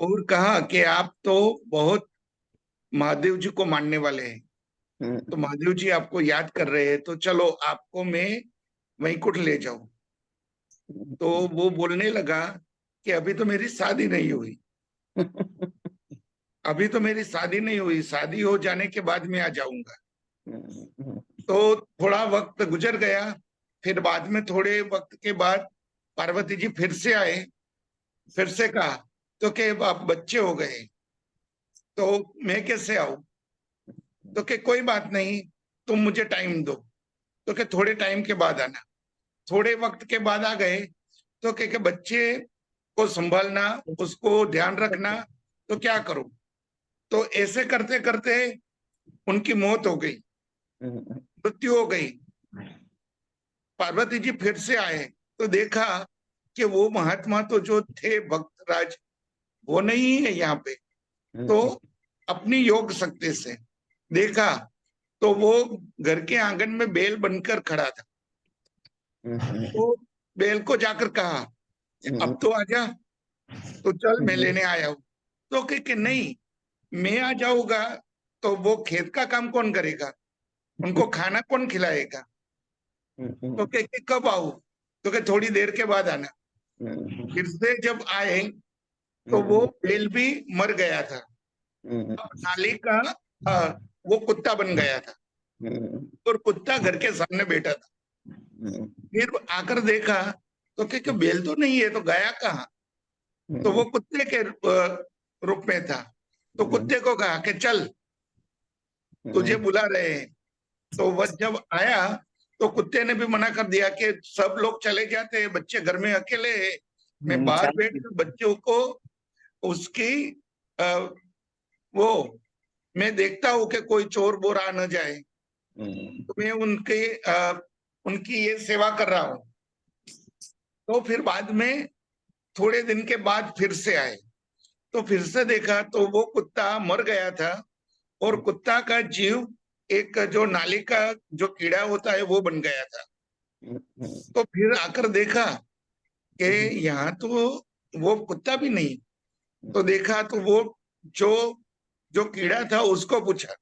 और कहा कि आप तो बहुत महादेव जी को मानने वाले हैं, तो महादेव जी आपको याद कर रहे हैं, तो चलो आपको मैं वैकुंठ ले जाऊं। तो वो बोलने लगा कि अभी तो मेरी शादी नहीं हुई, अभी तो मेरी शादी नहीं हुई, शादी हो जाने के बाद मैं आ जाऊंगा। तो थोड़ा वक्त गुजर गया, फिर बाद में थोड़े वक्त के बाद पार्वती जी फिर से आए, फिर से कहा तो कि अब बच्चे हो गए तो मैं कैसे आऊं, तो कि कोई बात नहीं, तुम मुझे टाइम दो, तो कि थोड़े टाइम के बाद आना। थोड़े वक्त के बाद आ गए तो कि बच्चे को संभालना, उसको ध्यान रखना, तो क्या करूं। तो ऐसे करते करते उनकी मौत हो गई, मृत्यु हो गई। पार्वती जी फिर से आए तो देखा कि वो महात्मा तो जो थे भक्तराज वो नहीं है यहाँ पे। तो अपनी योग शक्ति से देखा तो वो घर के आंगन में बेल बनकर खड़ा था। तो बेल को जाकर कहा अब तो आजा, तो चल मैं लेने आया हूं। तो कि नहीं, मैं आ जाऊंगा तो वो खेत का काम कौन करेगा, उनको खाना कौन खिलाएगा। तो कि कब आऊं, तो कि थोड़ी देर के बाद आना। फिर से जब आए तो वो बेल भी मर गया था, अब नाली का वो कुत्ता बन गया था और कुत्ता घर के सामने बैठा था। फिर आकर देखा तो कि बेल तो नहीं है, तो गया कहाँ, तो वो कुत्ते के रूप में था। तो कुत्ते को कहा कि चल तुझे बुला रहे हैं। तो वह जब आया तो कुत्ते ने भी मना कर दिया कि सब लोग चले जाते हैं, बच्चे घर में अकेले हैं, मैं बाहर बैठ कर बच्चों को उसकी वो मैं देखता हूँ कि कोई चोर बोर आ न जाए, तो मैं उनकी ये सेवा कर रहा हूँ। तो फिर बाद में थोड़े दिन के बाद फिर से आए तो फिर से देखा तो वो कुत्ता मर गया था और कुत्ता का जीव एक जो नाली का जो कीड़ा होता है वो बन गया था। तो फिर आकर देखा कि यहाँ तो वो कुत्ता भी नहीं। तो देखा तो वो जो जो कीड़ा था उसको पूछा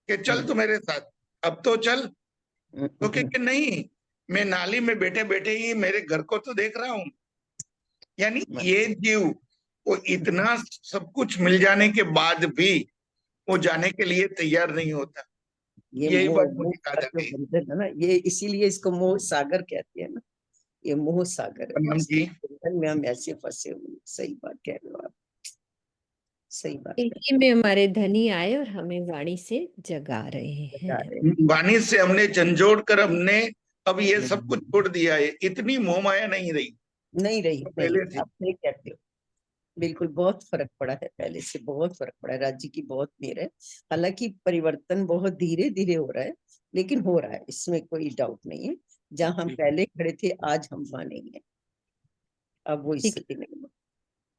कि चल तू मेरे साथ, अब तो चल। तो कि नहीं, मैं नाली में बैठे बैठे ही मेरे घर को तो देख रहा हूँ। यानी ये जीव वो इतना सब कुछ मिल जाने के बाद भी वो जाने के लिए तैयार नहीं होता। ये यही मोह बात मोह मुझे याद का आ जो गई। बंधन है ना, ये इसीलिए इसको मोह सागर कहते हैं ना, ये मोह सागर है, प्रणाम जी। इसके बंधन में हम ऐसे फंसे हुए। सही बात कह रहे हो आप, सही बात कह इसी में हमारे धनी आए और हमें वाणी से जगा रहे बता हैं। रहे वाणी से हमने झंझोड़ कर हमने अब ये हैं। सब कुछ छोड़ दिया है, इतनी मोह माया नहीं रही नहीं रही, तो नहीं, पहले थी। आप नहीं कहते हो। बिल्कुल बहुत फर्क पड़ा है, पहले से बहुत फर्क पड़ा है, राज्य की बहुत मेहर है। हालांकि परिवर्तन बहुत धीरे धीरे हो रहा है, लेकिन हो रहा है, इसमें कोई डाउट नहीं है। जहां हम पहले खड़े थे आज हम वहां नहीं है, अब वो ठीक, स्थिति नहीं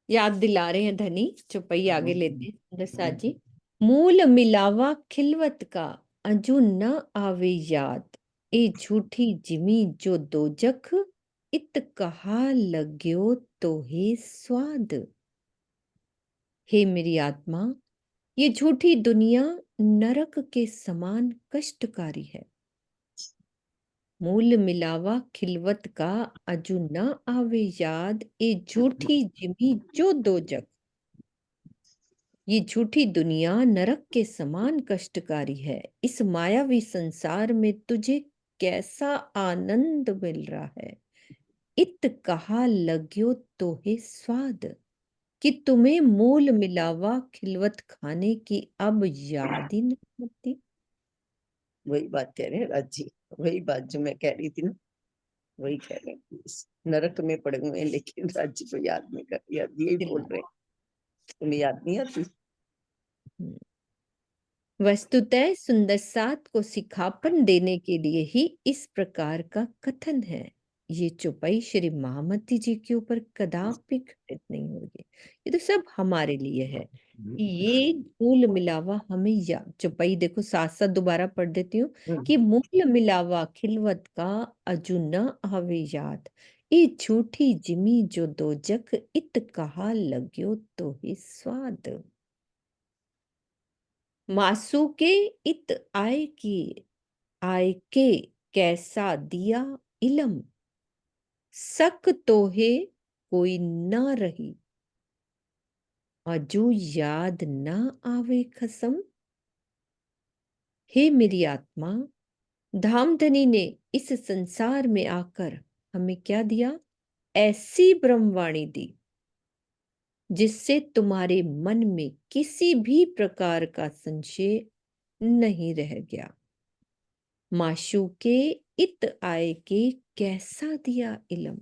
याद दिला रहे हैं धनी। चौपाई आगे लेते हैं सुंदर सा जी। मूल मिलावा खिलवत का अजू न आवे याद, ए झूठी जिमी जो दोजख, इत कहा लग्यो तो हे स्वाद। हे मेरी आत्मा, ये झूठी दुनिया नरक के समान कष्टकारी है। मूल मिलावा खिलवत का अजू न आवे याद, ए झूठी जिमी जो दोजख। ये झूठी दुनिया नरक के समान कष्टकारी है। इस मायावी संसार में तुझे कैसा आनंद मिल रहा है, इत कहा लग्यो तो है स्वाद, कि तुम्हें मूल मिलावा खिलवत खाने की अब याद ही नहीं आती। वही बात कह रहे हैं राज जी, वही बात जो मैं कह रही थी ना, वही कह रहे हैं। इस नरक में पड़े हुए हैं लेकिन राज्य को याद नहीं कर, याद यही बोल रहे हैं, तुम्हें याद नहीं आती। वस्तुतः सुंदर साथ को सिखापन देने के लिए ही इस प्रकार का कथन है। ये चौपाई श्री महामती जी के ऊपर कदापि खंडित नहीं होगी, ये तो सब हमारे लिए है। कि ये मूल मिलावा हमें याद, चौपाई देखो साथ साथ दोबारा पढ़ देती हूँ कि मूल मिलावा खिलवत का अजु न आवे याद, ई झूठी जिमी जो दोजख इत कहा लग्यो तो ही स्वाद। मासू के इत आय के कैसा दिया इलम, सक तो है कोई न रही, अजू याद न आवे खसम। हे मेरी आत्मा, धामधनी ने इस संसार में आकर हमें क्या दिया? ऐसी ब्रह्मवाणी दी जिससे तुम्हारे मन में किसी भी प्रकार का संशय नहीं रह गया। माशूके इत आए के कैसा दिया इलम,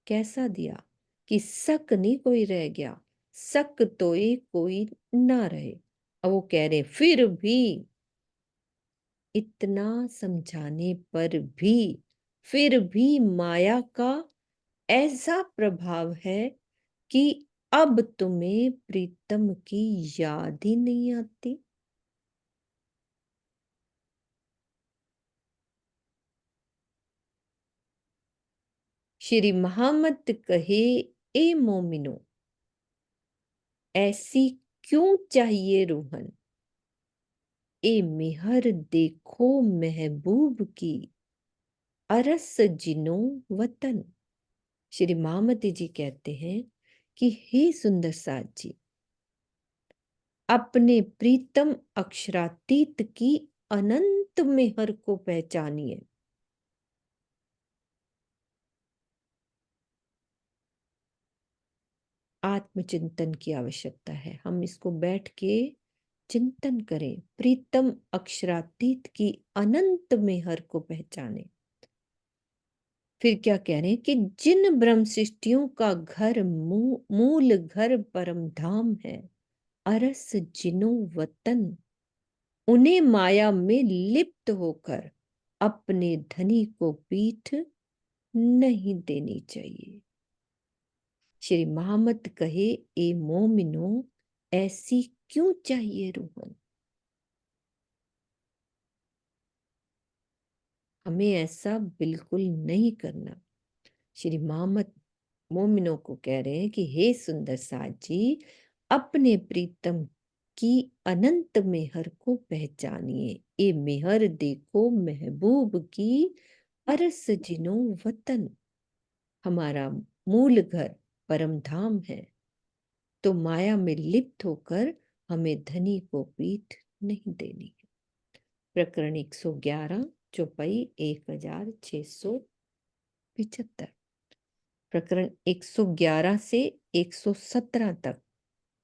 कैसा दिया कि शक नहीं कोई रह गया, शक तो ये कोई ना रहे। अब वो कह रहे फिर भी, इतना समझाने पर भी, फिर भी माया का ऐसा प्रभाव है कि अब तुम्हें प्रीतम की याद ही नहीं आती। श्री महामत कहे, ए मोमिनो, ऐसी क्यों चाहिए रूहन, ए मेहर देखो महबूब की, अरस जिनो वतन। श्री महामती जी कहते हैं कि हे सुंदर साथ जी, अपने प्रीतम अक्षरातीत की अनंत मेहर को पहचानिए। आत्मचिंतन की आवश्यकता है, हम इसको बैठ के चिंतन करें, प्रीतम अक्षरातीत की अनंत मेहर को पहचाने। फिर क्या कह रहे हैं कि जिन ब्रह्म सृष्टियों का घर मूल घर परम धाम है, अरस जिनो वतन, उन्हें माया में लिप्त होकर अपने धनी को पीठ नहीं देनी चाहिए। श्री महामत कहे, ए मोमिनो, ऐसी क्यों चाहिए रूहन, हमें ऐसा बिल्कुल नहीं करना। श्री महामत मोमिनों को कह रहे हैं कि हे सुंदर साथ जी, अपने प्रीतम की अनंत मेहर को पहचानिए। ए मेहर देखो महबूब की, अरस जिनो वतन, हमारा मूल घर परम धाम है, तो माया में लिप्त होकर हमें धनी को पीठ नहीं देनी है। प्रकरण 111, चौपाई 1675। प्रकरण 111 से 117 तक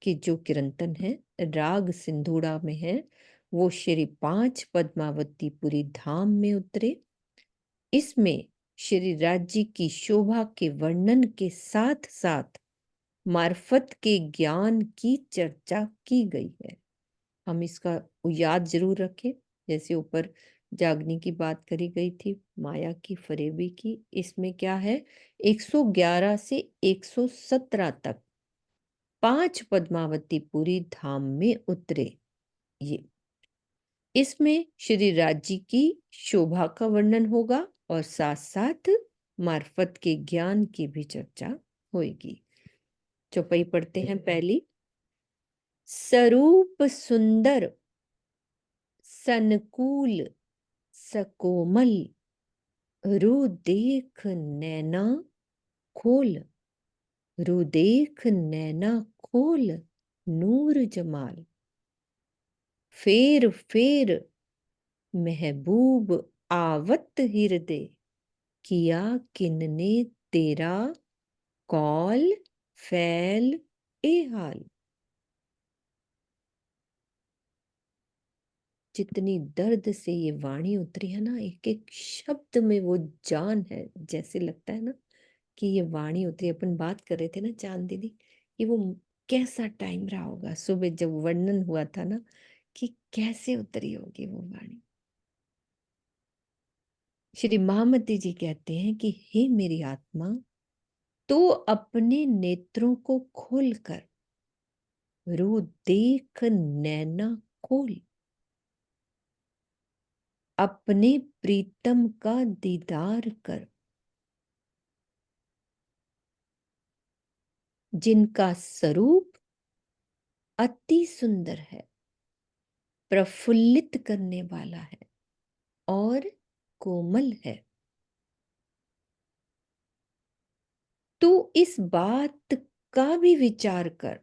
की जो कीर्तन है, राग सिंधुड़ा में है, वो श्री 5 पद्मावतीपुरी धाम में उतरे। इसमें श्री राज्य की शोभा के वर्णन के साथ साथ मार्फत के ज्ञान की चर्चा की गई है। हम इसका याद जरूर रखें, जैसे ऊपर जागने की बात करी गई थी, माया की फरेबी की, इसमें क्या है 111 से 117 तक 5 पद्मावतीपुरी धाम में उतरे। ये इसमें श्री राज्य की शोभा का वर्णन होगा और साथ साथ मार्फत के ज्ञान की भी चर्चा होगी। चौपाई पढ़ते हैं पहली। स्वरूप सुंदर सनकूल सकोमल, रू देख नैना खोल, रू देख नैना खोल नूर जमाल, फेर फेर महबूब आवत हृदय, किया किन्ने तेरा कौल फैल ए हाल। जितनी दर्द से ये वाणी उतरी है ना, एक एक शब्द में वो जान है, जैसे लगता है ना कि ये वाणी उतरी। अपन बात कर रहे थे ना चांद दीदी कि वो कैसा टाइम रहा होगा सुबह जब वर्णन हुआ था ना, कि कैसे उतरी होगी वो वाणी। श्री महामती जी कहते हैं कि हे मेरी आत्मा, तो अपने नेत्रों को खोलकर रू देख नैना खोल, अपने प्रीतम का दीदार कर, जिनका स्वरूप अति सुंदर है, प्रफुल्लित करने वाला है और कोमल है। तू इस बात का भी विचार कर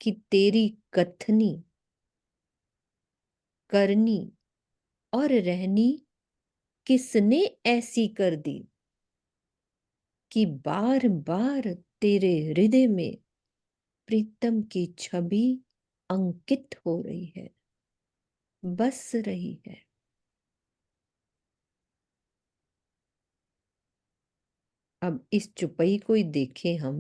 कि तेरी कथनी, करनी और रहनी किसने ऐसी कर दी कि बार बार तेरे हृदय में प्रीतम की छवि अंकित हो रही है, बस रही है। अब इस चुपई को ही देखें हम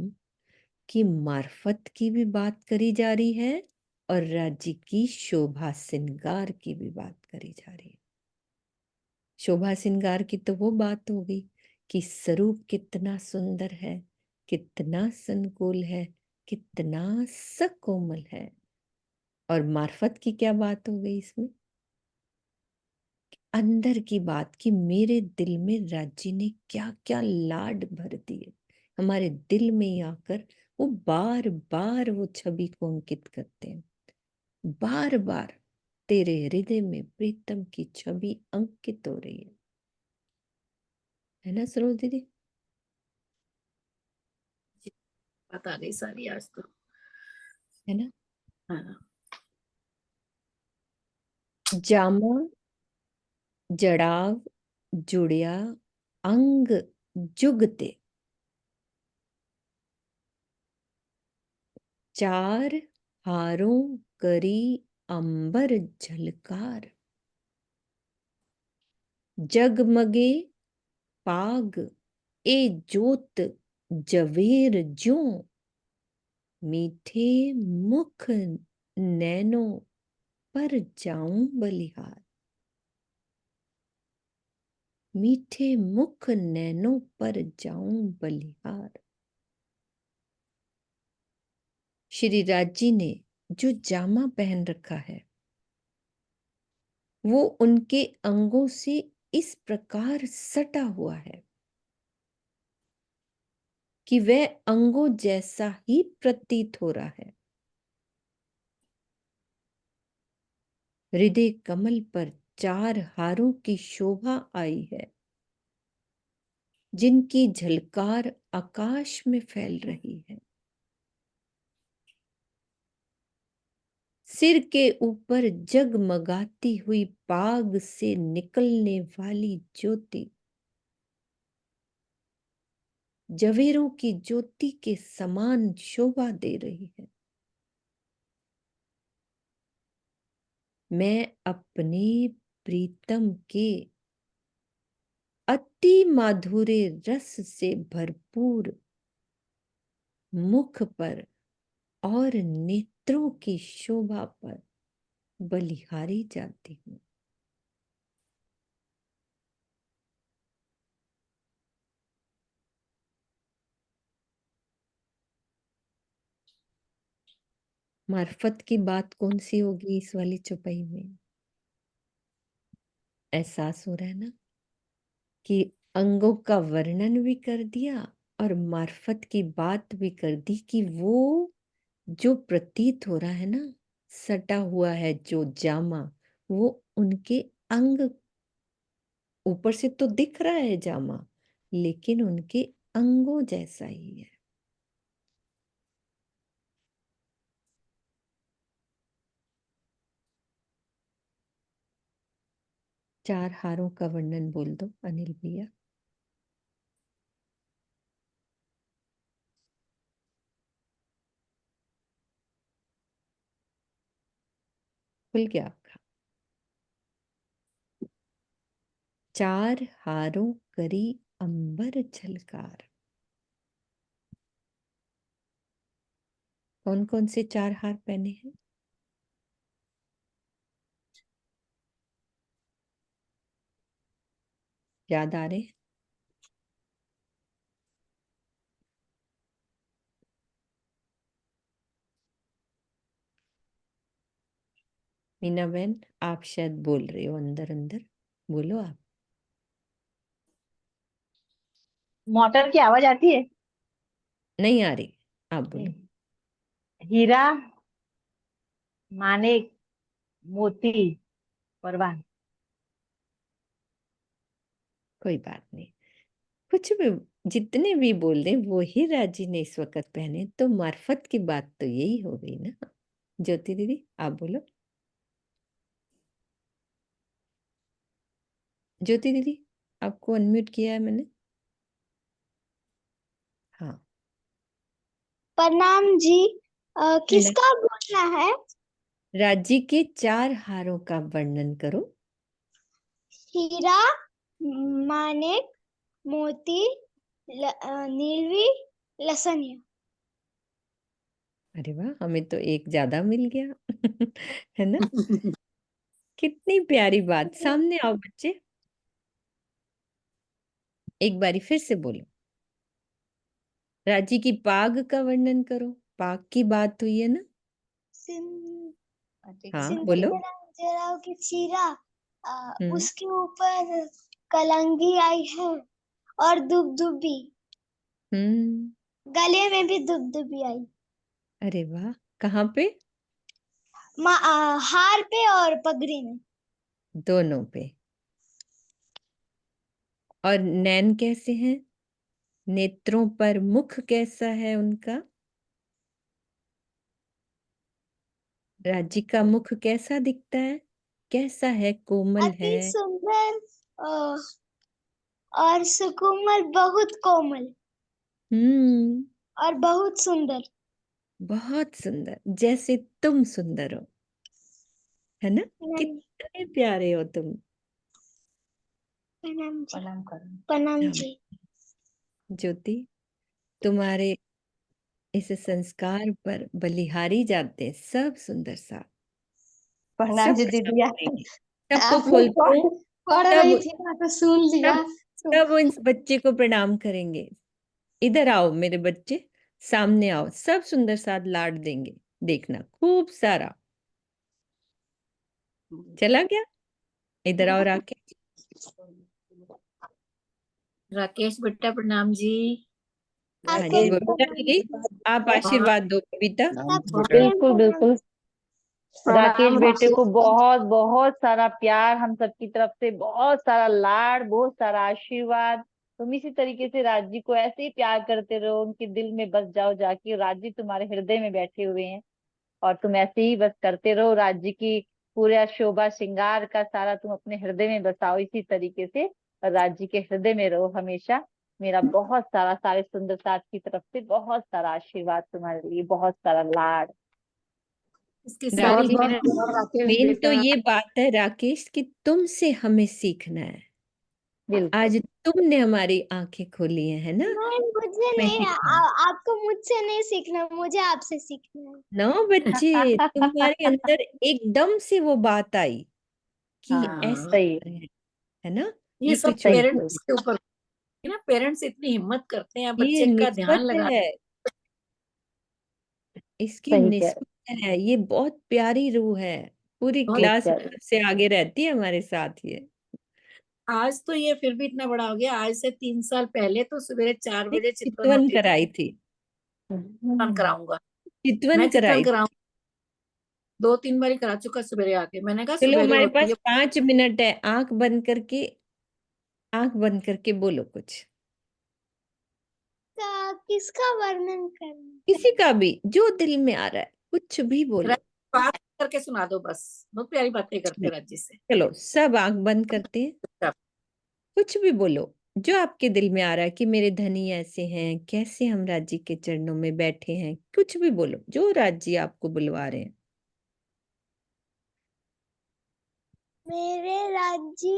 कि मार्फत की भी बात करी जा रही है और राज्य की शोभा श्रृंगार की भी बात करी जा रही है। शोभा श्रृंगार की तो वो बात हो गई कि स्वरूप कितना सुंदर है, कितना संकुल है, कितना सकोमल है। और मार्फत की क्या बात हो गई इसमें? अंदर की बात कि मेरे दिल में राज्य ने क्या क्या लाड भर दिए, हमारे दिल में आकर वो बार बार वो छवि को अंकित करते हैं। बार बार तेरे हृदय में प्रीतम की छवि अंकित हो रही है ना सरोज दीदी? बात आ गई सारी आज तो, है ना? हाँ। जामा जड़ाव जुड़िया अंग जुगते, चार हारों करी अंबर झलकार, जगमगे पाग ए जोत जवेर ज्यों, मीठे मुख नैनों पर जाऊं बलिहार। मीठे मुख नैनों पर जाऊं बलिहार। श्री राज जी ने जो जामा पहन रखा है वो उनके अंगों से इस प्रकार सटा हुआ है कि वह अंगों जैसा ही प्रतीत हो रहा है। हृदय कमल पर चार हारों की शोभा आई है, जिनकी झलकार आकाश में फैल रही है। सिर के ऊपर जगमगाती हुई पाग से निकलने वाली ज्योति जवेरों की ज्योति के समान शोभा दे रही है। मैं अपने प्रीतम के अति माधुर्य रस से भरपूर मुख पर और नेत्रों की शोभा पर बलिहारी जाती हूँ। मार्फत की बात कौन सी होगी इस वाली चौपाई में? एहसास हो रहा है ना कि अंगों का वर्णन भी कर दिया और मार्फत की बात भी कर दी कि वो जो प्रतीत हो रहा है ना, सटा हुआ है जो जामा, वो उनके अंग, ऊपर से तो दिख रहा है जामा लेकिन उनके अंगों जैसा ही है। चार हारों का वर्णन बोल दो अनिल भैया। खुल गया आपका? चार हारों करी अंबर झलकार। कौन कौन से चार हार पहने हैं? याद आ रहे हैं? मीना बहन, आप शायद बोल रहे हो अंदर अंदर, बोलो आप। मोटर की आवाज आती है? नहीं आ रही, आप बोलो। हीरा, मानिक, मोती, परवान। कोई बात नहीं, कुछ भी, जितने भी बोल दें वो ही राजी ने इस वक्त पहने, तो मार्फत की बात तो यही हो गई ना। ज्योति दीदी आप बोलो। ज्योति दीदी, आपको अनम्यूट किया है मैंने। हाँ, प्रणाम जी। मीना, किसका बोलना है? राजी के 4 हारों का वर्णन करो। हीरा, मानिक, मोती, नीलवी, लसनिया। अरे वाह, हमें तो एक ज्यादा मिल गया है ना। कितनी प्यारी बात। सामने आओ बच्चे, एक बारी फिर से बोलो। राजी की पाग का वर्णन करो। पाग की बात हुई है ना। हाँ बोलो। सिंदूरराव की चीरा, हम्म उसके ऊपर कलंगी आई है और दुबदुबी, हम्म गले में भी दुबदुबी आई। अरे वाह, कहाँ पे? हार पे और पगड़ी में। दोनों पे। और नैन कैसे हैं? नेत्रों पर मुख कैसा है उनका? राजी का मुख कैसा दिखता है? कैसा है? कोमल अति है? सुंदर और सुकुमार, बहुत कोमल हम्म और बहुत सुंदर। बहुत सुंदर, जैसे तुम सुंदर हो, है ना। कितने प्यारे हो तुम। प्रणाम जी। प्रणाम करो। प्रणाम हाँ, जी। ज्योति, तुम्हारे इस संस्कार पर बलिहारी जाते सब सुंदर सा, प्रणाम सब जी प्रणाम दीदी। करेंगे। सबको आप लोग खोलते हो, पढ़ रही सब थी ना तो सुन लिया। सब सब इस बच्चे को प्रणाम करेंगे। इधर आओ मेरे बच्चे, सामने आओ, सब सुंदर सा लाड देंगे, देखना खूब सारा। चला गया? इधर आओ राकेश। राकेश बेटा प्रणाम जी। हाँ आपको जी, भी बबीता प्रणाम दीदी, जी। आप आशीर्वाद दो बबीता। सबको बिल्कुल प्रणाम। बिल्कुल। राकेश प्रणाम बेटे को राकेश। बहुत बहुत सारा प्यार हम सबकी तरफ से, बहुत सारा लाड, बहुत सारा आशीर्वाद। तुम इसी तरीके से राजी को ऐसे ही प्यार करते रहो, उनके दिल में बस जाओ जाके। राजी तुम्हारे हृदय में बैठे हुए हैं और तुम ऐसे ही बस करते रहो। राजी की पूरा शोभा श्रृंगार का सारा तुम अपने हृदय में बसाओ इसी तरीके से, और राजी के हृदय में रहो हमेशा। मेरा बहुत सारा, सारे सुंदर साथ की तरफ से बहुत सारा आशीर्वाद तुम्हारे लिए, बहुत सारा लाड। इसकी बहुत सारी बहुत मेहनत राकेश मेन तो बेटा। ये बात है राकेश कि तुमसे हमें सीखना है। बिल्कुल आज तुमने हमारी आंखें खोली है ना। नहीं, मुझे मैं नहीं, सीखना आपको मुझसे नहीं सीखना, मुझे आपसे सीखना है। नो बच्चे, तुम्हारे अंदर एकदम से वो बात आई कि हाँ, ऐसा सही है ना। ये ये सब कुछ सही। पेरेंट्स के ऊपर है ना। पेरेंट्स इतनी हिम्मत करते हैं ये बच्चे का ध्यान निस्बत लगा। है, इसकी सही कह रहे निस्बत है। ये बहुत प्यारी रूह है, पूरी बहुत बहुत क्लास प्यारे। से आगे रहती है हमारे साथ ये। आज तो ये फिर भी इतना बड़ा हो गया। आज से 3 साल पहले तो सवेरे 4 बजे चित्रण चितवन होती थी। कराई थी, चित्रण कराऊंगा, चितवन मैं चित्रण कराई थी। कराऊंगा। 2-3 बारी करा चुका सवेरे आके। मैंने कहा चलो, सवेरे हमारे होती पास है। 5 मिनट है, आंख बंद करके बोलो कुछ, किसका वर्णन करना? किसी का भी जो दिल में आ रहा है, कुछ भी बोलो। बात करके सुना दो बस। बहुत प्यारी बातें करते हैं राज्य से। चलो सब आंख बंद करते हैं, कुछ भी बोलो जो आपके दिल में आ रहा है कि मेरे धनी ऐसे हैं, कैसे हम राज्य के चरणों में बैठे हैं। कुछ भी बोलो जो राज्य आपको बुलवा रहे हैं। मेरे राज्य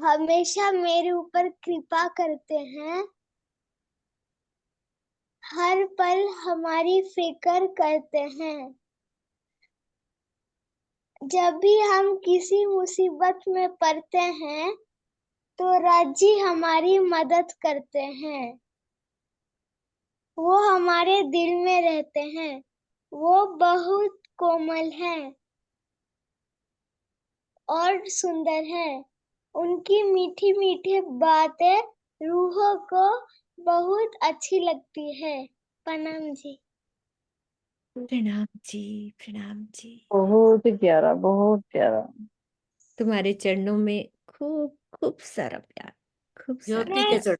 हमेशा मेरे ऊपर कृपा करते हैं, हर पल हमारी फिक्र करते हैं। जब भी हम किसी मुसीबत में पड़ते हैं तो राज्य हमारी मदद करते हैं। वो हमारे दिल में रहते हैं। वो बहुत कोमल हैं। और सुंदर हैं। उनकी मीठी मीठी बातें रूहों को बहुत अच्छी लगती है। प्रणाम जी। प्रणाम जी, प्रणाम जी। बहुत ही प्यारा, बहुत प्यारा। तुम्हारे चरणों में खूब खूब सारा प्यार, खूब सारा ज्योति के प्यार। चरण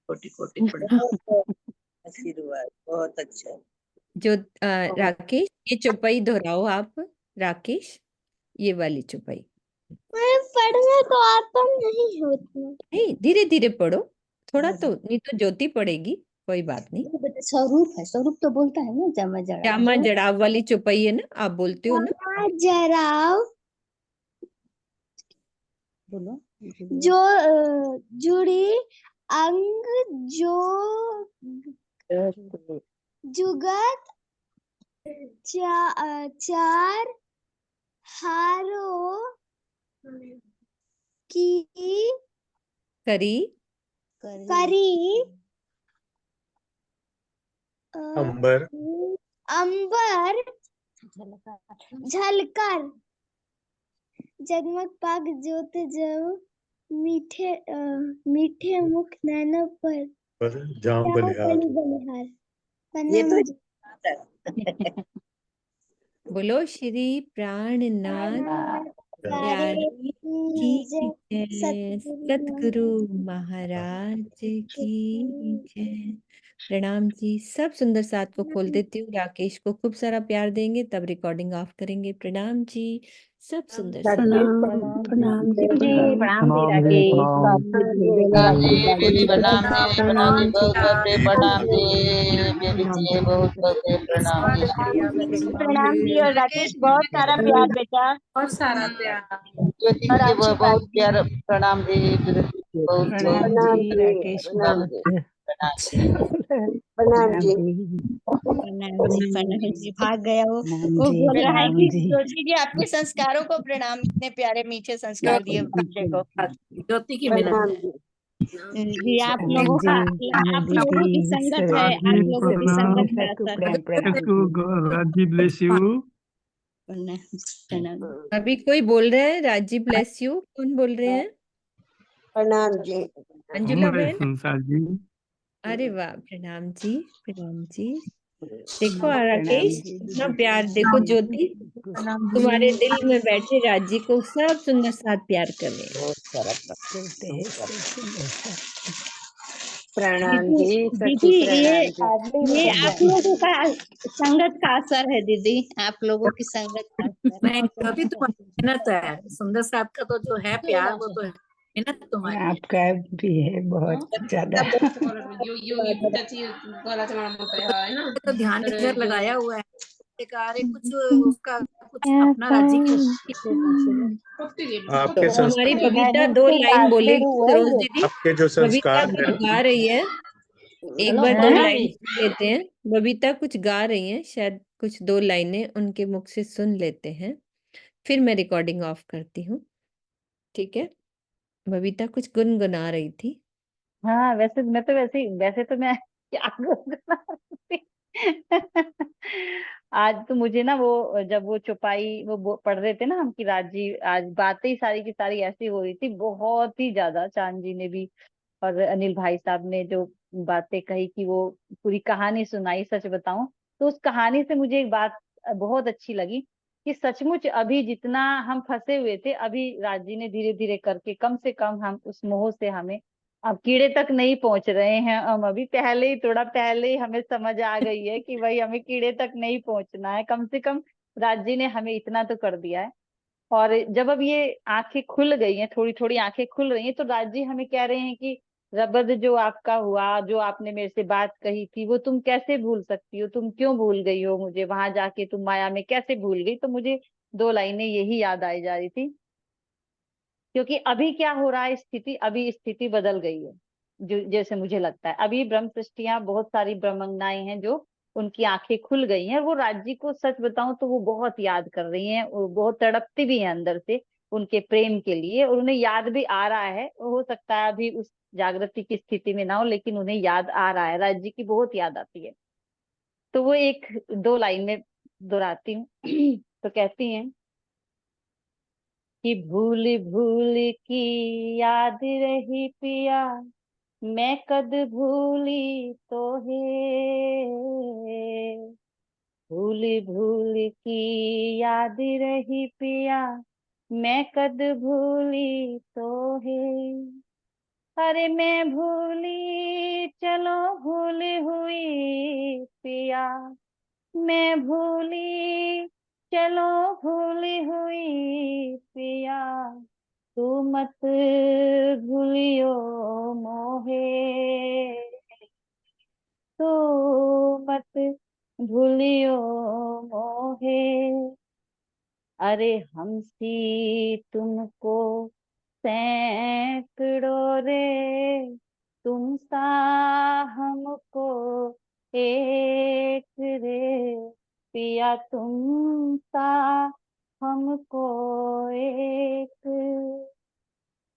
कोटि कोटि प्रणाम। बहुत आशीर्वाद, बहुत अच्छा। जो राकेश, ये चौपाई दोहराओ आप। राकेश, ये वाली चौपाई। मैं पढ़ने तो आता नहीं है उतना। नहीं, धीरे धीरे पढ़ो थोड़ा, तो नहीं तो ज्योति पढ़ेगी, कोई बात नहीं। बेटा स्वरूप है, स्वरूप तो बोलता है ना, जमा जड़ा जामा जड़ाव वाली चौपाई है ना, आप बोलते हो ना। जराव बोलो। जो जुड़ी अंग जो जुगत चार हारों की करी करी अंबर अंबर झलकर जगमग पाग ज्योत जब मीठे मीठे मुख नैनों पर पर जाम क्या बलिहार। बलि बलिहार। ये तो प्रणाम जी। बोलो श्री प्राणनाथ प्यारे प्यारे की जय, सतगुरु महाराज की जय। प्रणाम जी। सब सुंदर साथ को खोल देती हूँ, राकेश को खूब सारा प्यार देंगे, तब रिकॉर्डिंग ऑफ करेंगे। प्रणाम जी, सब सुंदर साथ। प्रणाम जी, प्रणाम जी राकेश, बाबू जी, बोलो राकेश बाबू जी को प्रणाम जी बहुत बहुत प्रणाम जी बेबी जी बहुत बहुत प्रणाम जी प्रणाम जी। और राकेश बहुत सारा प्यार बेटा, बहुत सारा प्यार। ज्योति और जी आशीर्वाद बहुत प्यार प्रणाम जी बहुत प्रणाम बहुत जी राकेश, प्रणाम बहुत जी प्रणाम जी प्रणाम प्रणाम जी। जी, जी भाग गया प्रणाम वो जी, बोल रहा है प्रणाम कि जी। ज्योति जी आपके संस्कारों को प्रणाम, इतने प्यारे मीठे संस्कार दिए बच्चे को। ज्योति की प्रणाम मिनट। जी। जी आप प्रणाम लोगों जी, का, प्रणाम आप दीदी, लोगों की संगत है, आप ईश्वर लोगों की प्रणाम, संगत का सबको असर है। प्रणाम प्रणाम। राजी ब्लेस यू। प्रणाम। अभी कोई बोल रहे हैं राजी ब्लेस यू, कौन बोल रहे हैं? प्रणाम जी। अंजुला बहन। संसार जी अरे वाह, प्रणाम जी, प्रणाम जी। देखो प्रणाम राकेश, जी इतना दीदी, प्यार देखो, ज्योति तुम्हारे दिल में बैठे राजी को सब सुंदर साथ प्यार कर रहे हैं। बहुत सारा करते हैं सब सुंदर सा। प्रणाम दीदी जी, सखी दीदी प्रणाम जी। ये आप लोगों का संगत का असर है दीदी, आप लोगों की संगत का असर। नहीं ज्योति तुम्हारी मेहनत है, सुंदर साथ का तो जो है प्यार वो तो है मेहनत तुम्हारी है। आपका भी है बहुत ज्यादा। तो ध्यान इधर लगाया हुआ है, एक अरे कुछ उसका कुछ अपना राज्य की आपके तो हमारी संस्कार, बबीता बहन 2 से लाइन लाडली बोलेगी, हुआ सरोज ये। दीदी। आपके जो बबीता संस्कार कुछ है गा रही है, एक बार 2 लाइन सुन लेते हैं। बबीता कुछ गा रही हैं, शायद कुछ 2 लाइनें उनके मुख से सुन लेते हैं, फिर मैं रिकॉर्डिंग ऑफ करती हूँ। ठीक है, बबीता कुछ गुनगुना रही थी। हाँ वैसे मैं तो वैसे तो मैं क्या गुनगुनाती। आज तो मुझे ना वो जब वो चौपाई वो पढ़ रहे थे ना हम की राजी, आज बातें ही सारी की सारी ऐसी हो रही थी, बहुत ही ज्यादा। चांद जी ने भी और अनिल भाई साहब ने जो बातें कही कि वो पूरी कहानी सुनाई, सच बताऊं तो उस कहानी से मुझे एक बात बहुत अच्छी लगी कि सचमुच अभी जितना हम फंसे हुए थे, अभी राजी ने धीरे धीरे करके कम से कम हम उस मोह से हमें अब कीड़े तक नहीं पहुंच रहे हैं। हम अभी पहले ही थोड़ा पहले ही हमें समझ आ गई है कि भाई हमें कीड़े तक नहीं पहुंचना है, कम से कम राजी ने हमें इतना तो कर दिया है। और जब अब ये आंखें खुल गई हैं, थोड़ी थोड़ी आंखें खुल रही हैं, तो राजी हमें कह रहे हैं कि रबद जो आपका हुआ, जो आपने मेरे से बात कही थी, वो तुम कैसे भूल सकती हो, तुम क्यों भूल गई हो मुझे, वहां जाके तुम माया में कैसे भूल गई। तो मुझे 2 लाइनें यही याद आई जा रही थी, क्योंकि अभी क्या हो रहा है, स्थिति अभी स्थिति बदल गई है। जो जैसे मुझे लगता है अभी ब्रह्म सृष्टियां, बहुत सारी ब्रह्मंगनाएं हैं जो उनकी आंखें खुल गई हैं, वो राज्य को सच बताऊं तो वो बहुत याद कर रही हैं, वो बहुत तड़पती भी हैं अंदर से उनके प्रेम के लिए, और उन्हें याद भी आ रहा है। हो सकता है अभी उस जागृति की स्थिति में ना हो, लेकिन उन्हें याद आ रहा है, राज्य की बहुत याद आती है। तो वो 1-2 लाइन में दोहराती हूँ। तो कहती हैं, कि भूल भूल की याद रही पिया, मैं कद भूली तो है। भूल भूल की याद रही पिया, मैं कद भूली तो है। अरे मैं भूली चलो भूल हुई पिया, मैं भूली चलो भूल हुई पिया, तू मत भूलियो मोहे, तू मत भूलियो मोहे। अरे हमसी तुमको सैकड़ों रे, तुम सा हमको एक रे पिया, तुम सा हमको एक।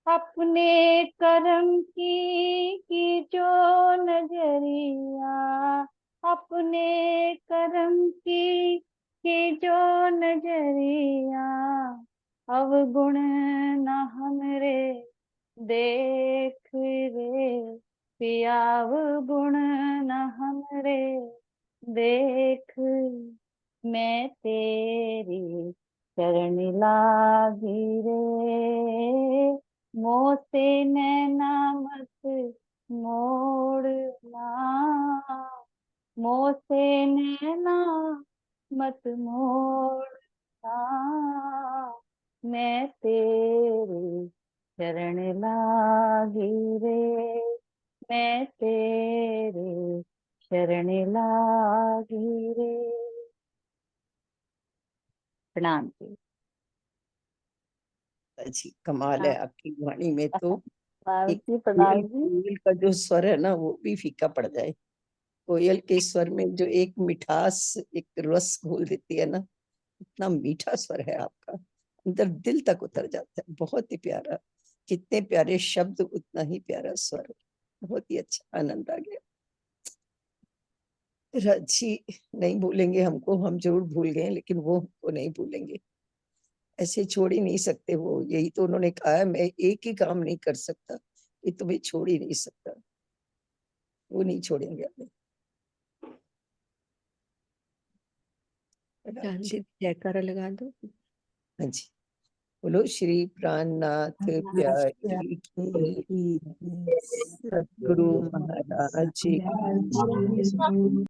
अपने करम की जो नजरिया, अपने करम की जो नजरिया, अवगुण न हमरे देख रे पिया, अवगुण न हमरे देख। मैं तेरी चरण लागी रे, मोह से नैना मत मोड़ना, मोह से नैना मत मोड़ना। मैं तेरी चरण लागी रे, मैं तेरे शरण लागी रे। प्रणाम जी। जी कमाल है आपकी वाणी में तो। एक जी प्रणाम जी। कोयल का जो स्वर है ना वो भी फीका पड़ जाए। कोयल के स्वर में जो एक मिठास, एक रस घोल देती है ना, इतना मीठा स्वर है आपका, अंदर दिल तक उतर जाता है। बहुत ही प्यारा, जितने प्यारे शब्द उतना ही प्यारा स्वर। बहुत ही अच्छा, आनंद आ गया। राजी नहीं भूलेंगे हमको, हम जरूर भूल गए लेकिन वो हमको नहीं भूलेंगे, ऐसे छोड़ ही नहीं सकते वो। यही तो उन्होंने कहा है, मैं एक ही काम नहीं कर सकता, ये तुम्हें छोड़ ही नहीं सकता, वो नहीं छोड़ेंगे हमें। चांदी जयकारा लगा दो। हाँ जी, बोलो श्री प्राणनाथ प्यारी की, सतगुरु महाराज की।